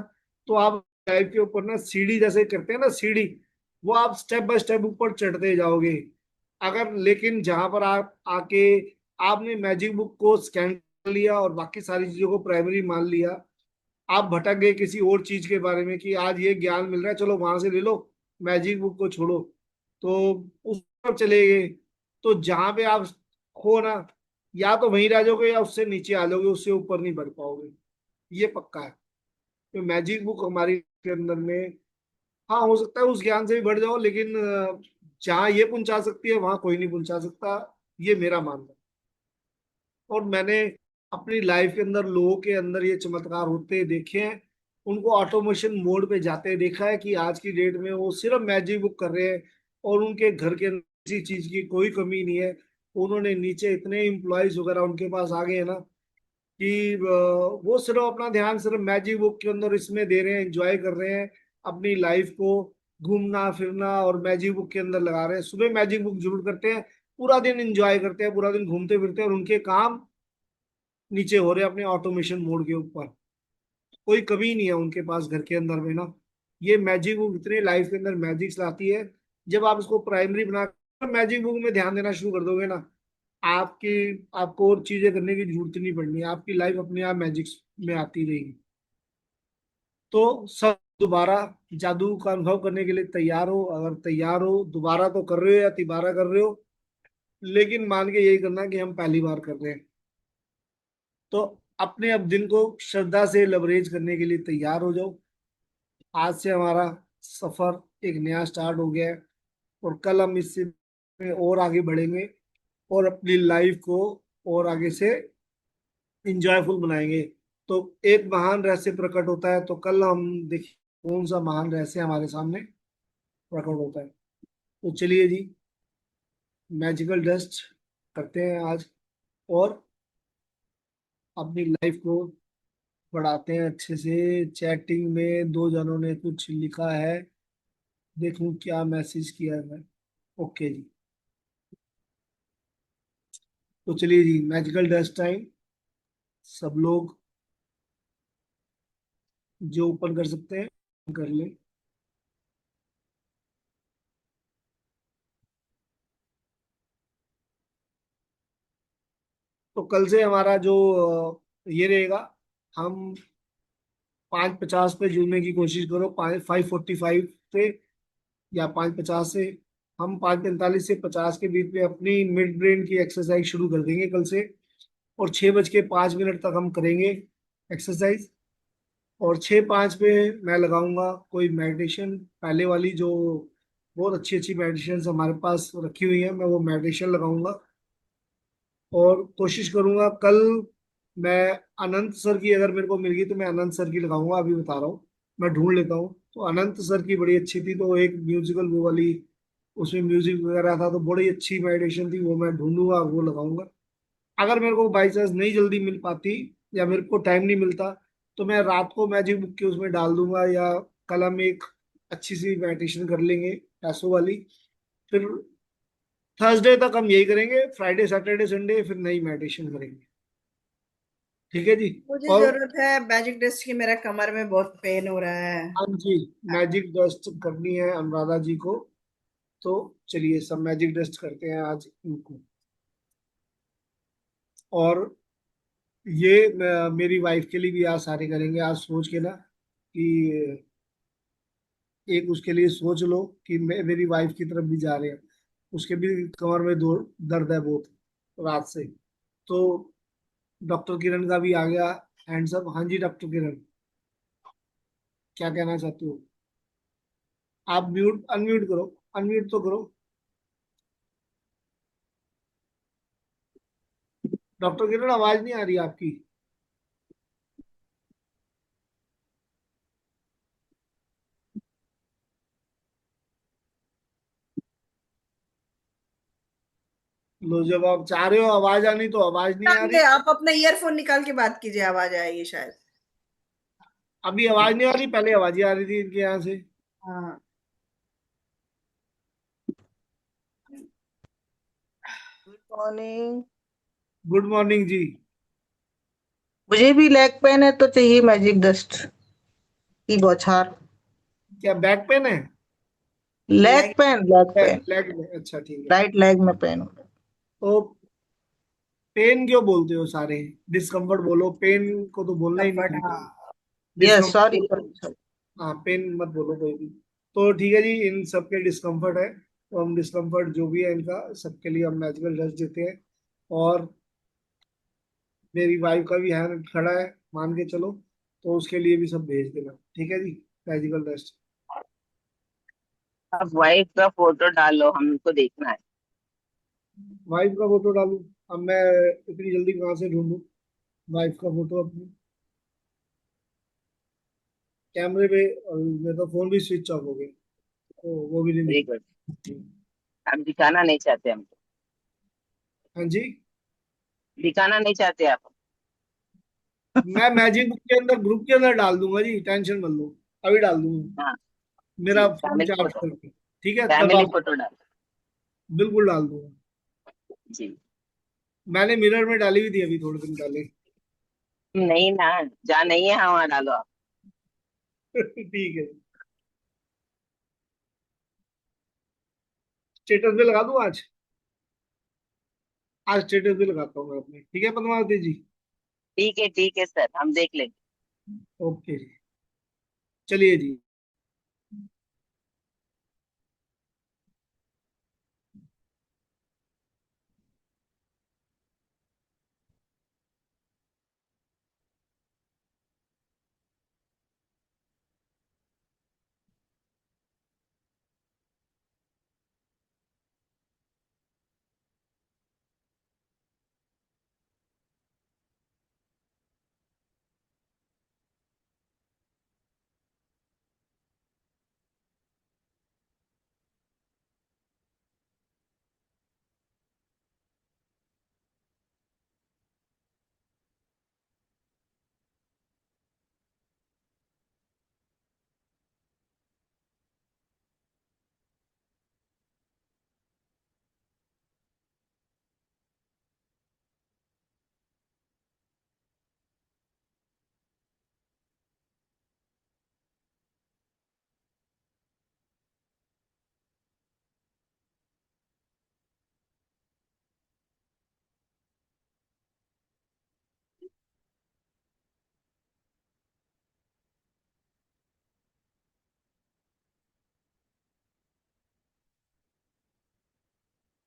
तो आप लाइफ के ऊपर ना सीढ़ी जैसे करते हैं ना, सीढ़ी, वो आप स्टेप बाय स्टेप ऊपर चढ़ते जाओगे। अगर लेकिन जहां पर आप आके आपने मैजिक बुक को स्कैन कर लिया और बाकी सारी चीजों को प्राइमरी मान लिया, आप भटक गए किसी और चीज के बारे में कि आज ये ज्ञान मिल रहा है चलो वहां से ले लो, मैजिक बुक को छोड़ो, तो उस तरफ चले गए, तो जहां पे आप हो ना, या तो वहीं रह जाओगे या उससे नीचे आ जाओगे, उससे ऊपर नहीं बढ़ पाओगे, ये पक्का है। तो मैजिक बुक हमारी के अंदर में, हाँ हो सकता है उस ज्ञान से भी बढ़ जाओ, लेकिन जहाँ ये पहुंचा सकती है वहां कोई नहीं पहुंचा सकता, ये मेरा मानना है। और मैंने अपनी लाइफ के अंदर लोगों के अंदर ये चमत्कार होते देखे हैं, उनको ऑटोमेशन मोड पे जाते देखा है कि आज की डेट में वो सिर्फ मैजिक बुक कर रहे हैं, और उनके घर के अंदर किसी चीज की कोई कमी नहीं है। उन्होंने नीचे इतने एम्प्लॉयज वगैरह उनके पास आ गए हैं ना कि वो सिर्फ अपना ध्यान सिर्फ मैजिक बुक के अंदर इसमें दे रहे हैं, एंजॉय कर रहे हैं अपनी लाइफ को, घूमना फिरना और मैजिक बुक के अंदर लगा रहे हैं। सुबह मैजिक बुक जरूर करते हैं, पूरा दिन एंजॉय करते हैं, पूरा दिन घूमते फिरते हैं, और उनके काम नीचे हो रहे हैं अपने ऑटोमेशन मोड के ऊपर। कोई कमी नहीं है उनके पास घर के अंदर में ना। ये मैजिक बुक इतने लाइफ के अंदर मैजिक्स लाती है। जब आप इसको प्राइमरी बना मैजिक बुक में ध्यान देना शुरू कर दोगे ना, आपकी आपको और चीजें करने की जरूरत नहीं पड़नी, आपकी लाइफ अपने आप मैजिक्स में आती रहेगी। तो सब दोबारा जादू का अनुभव करने के लिए तैयार हो। अगर तैयार हो, दोबारा तो कर रहे हो या तिबारा कर रहे हो, लेकिन मान के यही करना कि हम पहली बार कर रहे हैं। तो अपने अब दिन को श्रद्धा से लवरेज करने के लिए तैयार हो जाओ। आज से हमारा सफर एक नया स्टार्ट हो गया है, और कल हम इससे में और आगे बढ़ेंगे, और अपनी लाइफ को और आगे से इंजॉयफुल बनाएंगे। तो एक महान रहस्य प्रकट होता है, तो कल हम देखिए कौन सा महान रहस्य हमारे सामने प्रकट होता है। तो चलिए जी, मैजिकल डस्ट करते हैं आज, और अपनी लाइफ को बढ़ाते हैं अच्छे से। चैटिंग में दो जनों ने कुछ लिखा है, देखूं क्या मैसेज किया है। ओके जी, तो चलिए जी, मैजिकल डस्ट टाइम। सब लोग जो ओपन कर सकते हैं कर ले। तो कल से हमारा जो ये रहेगा, हम 5:50 पे जुड़ने की कोशिश करो, 5:45 पे या 5:50 से। हम 5:45 से 50 के बीच में अपनी मिड ब्रेन की एक्सरसाइज शुरू कर देंगे कल से, और 6:05 तक हम करेंगे एक्सरसाइज। और 6:05 पे मैं लगाऊंगा कोई मेडिटेशन, पहले वाली जो बहुत अच्छी अच्छी मेडिटेशन हमारे पास रखी हुई है, मैं वो मेडिटेशन लगाऊंगा। और कोशिश करूंगा कल मैं अनंत सर की, अगर मेरे को मिल गई तो मैं अनंत सर की लगाऊंगा, अभी बता रहा हूँ, मैं ढूंढ लेता हूँ। तो अनंत सर की बड़ी अच्छी थी, तो एक म्यूजिकल वो वाली, उसमें म्यूजिक वगैरह था, तो बड़ी अच्छी मेडिटेशन थी, वो मैं ढूंढूंगा, वो लगाऊंगा। अगर मेरे को बाई चांस नहीं जल्दी मिल पाती, या मेरे को टाइम नहीं मिलता, तो मैं रात को मैजिक बुक के उसमें डाल दूंगा, या कल हम एक अच्छी सी मेडिटेशन कर लेंगे पैसों वाली। फिर थर्सडे तक हम यही करेंगे, फ्राइडे सैटरडे संडे फिर नई मेडिटेशन करेंगे। ठीक है जी। मुझे और जरूरत है मैजिक डस्ट की, मेरा कमर में बहुत पेन हो रहा है। हाँ जी, मैजिक डस्ट करनी है अनुराधा जी को। तो चलिए सब मैजिक डस्ट करते हैं आज इनको। और ये मेरी वाइफ के लिए भी आज सारे करेंगे, आज सोच के ना कि एक उसके लिए सोच लो कि मेरी वाइफ की तरफ भी जा रहे हैं, उसके भी कमर में दो दर्द है बहुत रात से। तो डॉक्टर किरण का भी आ गया हैंड्स अप। हाँ जी डॉक्टर किरण, क्या कहना चाहते हो? आप म्यूट अनम्यूट करो, अनम्यूट तो करो। डॉक्टर किरण आवाज नहीं आ रही आपकी। लो, जब आप चाह रहे हो आवाज आनी तो आवाज नहीं आ रही। निकालिए, आप अपना ईयरफोन निकाल के बात कीजिए, आवाज आएगी शायद। अभी आवाज नहीं आ रही, पहले आवाज ही आ रही थी इनके यहाँ से। हाँ। Good morning. गुड मॉर्निंग जी। मुझे भी लेग पेन है तो चाहिए मैजिक डस्ट की बौछार। क्या बैक पेन है? Leg leg pain. लेग में, अच्छा ठीक है। राइट लेग में पेन हो रहा तो पेन क्यों बोलते हो सारे? डिस्कम्फर्ट बोलो, पेन को तो बोलना ही नहीं कंफर्ट, चाहिए। हाँ। है। यस, डिस्कम्फर्ट सॉरी बोलो। सॉरी। हाँ, पेन मत बोलो कोई भी। तो ठीक है जी, इन सबके डिस्कम्फर्ट है, तो हम डिस्कम्फर्ट जो भी है इनका सबके लिए हम मैजिकल डस्ट देते हैं। और मेरी वाइफ का भी हैंड खड़ा है, मान के चलो, तो उसके लिए भी सब भेज देना, ठीक है जी, मैजिकल डस्ट। अब वाइफ का फोटो डालो, हमको देखना है। वाइफ का फोटो डालूं? अब मैं इतनी जल्दी कहाँ से ढूंढूं वाइफ का फोटो अपनी? कैमरे पे मेरा फोन भी स्विच ऑफ हो गया, तो वो भी नहीं वेरी गुड। दिख। आप दिखाना नहीं चाहते हमको? हाँ जी। दिखाना नहीं चाहते आप? मैं मैजिक बुक के अंदर, ग्रुप के अंदर डाल दूंगा जी, टेंशन मत लो, अभी डाल दूंगा हाँ मेरा जी, फोन फैमिली चार्ज फोटो। करके। ठीक है, तब फैमिली आप, फोटो डाल। बिल्कुल डाल दूंगा। जी। मैंने मिरर में डाली हुई थी अभी थोड़े दिन पहले। नहीं ना, जहाँ नहीं है वहाँ डालो आप। ठीक है, स्टेटस पे लगा दूं आज। आज स्टेटस पे लगाता हूँ मैं अपने, ठीक है पद्मावती जी। ठीक है सर, हम देख लेंगे। ओके जी, चलिए जी।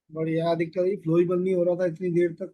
बढ़िया, दिक्कत ही फ्लो ही बंद नहीं हो रहा था इतनी देर तक।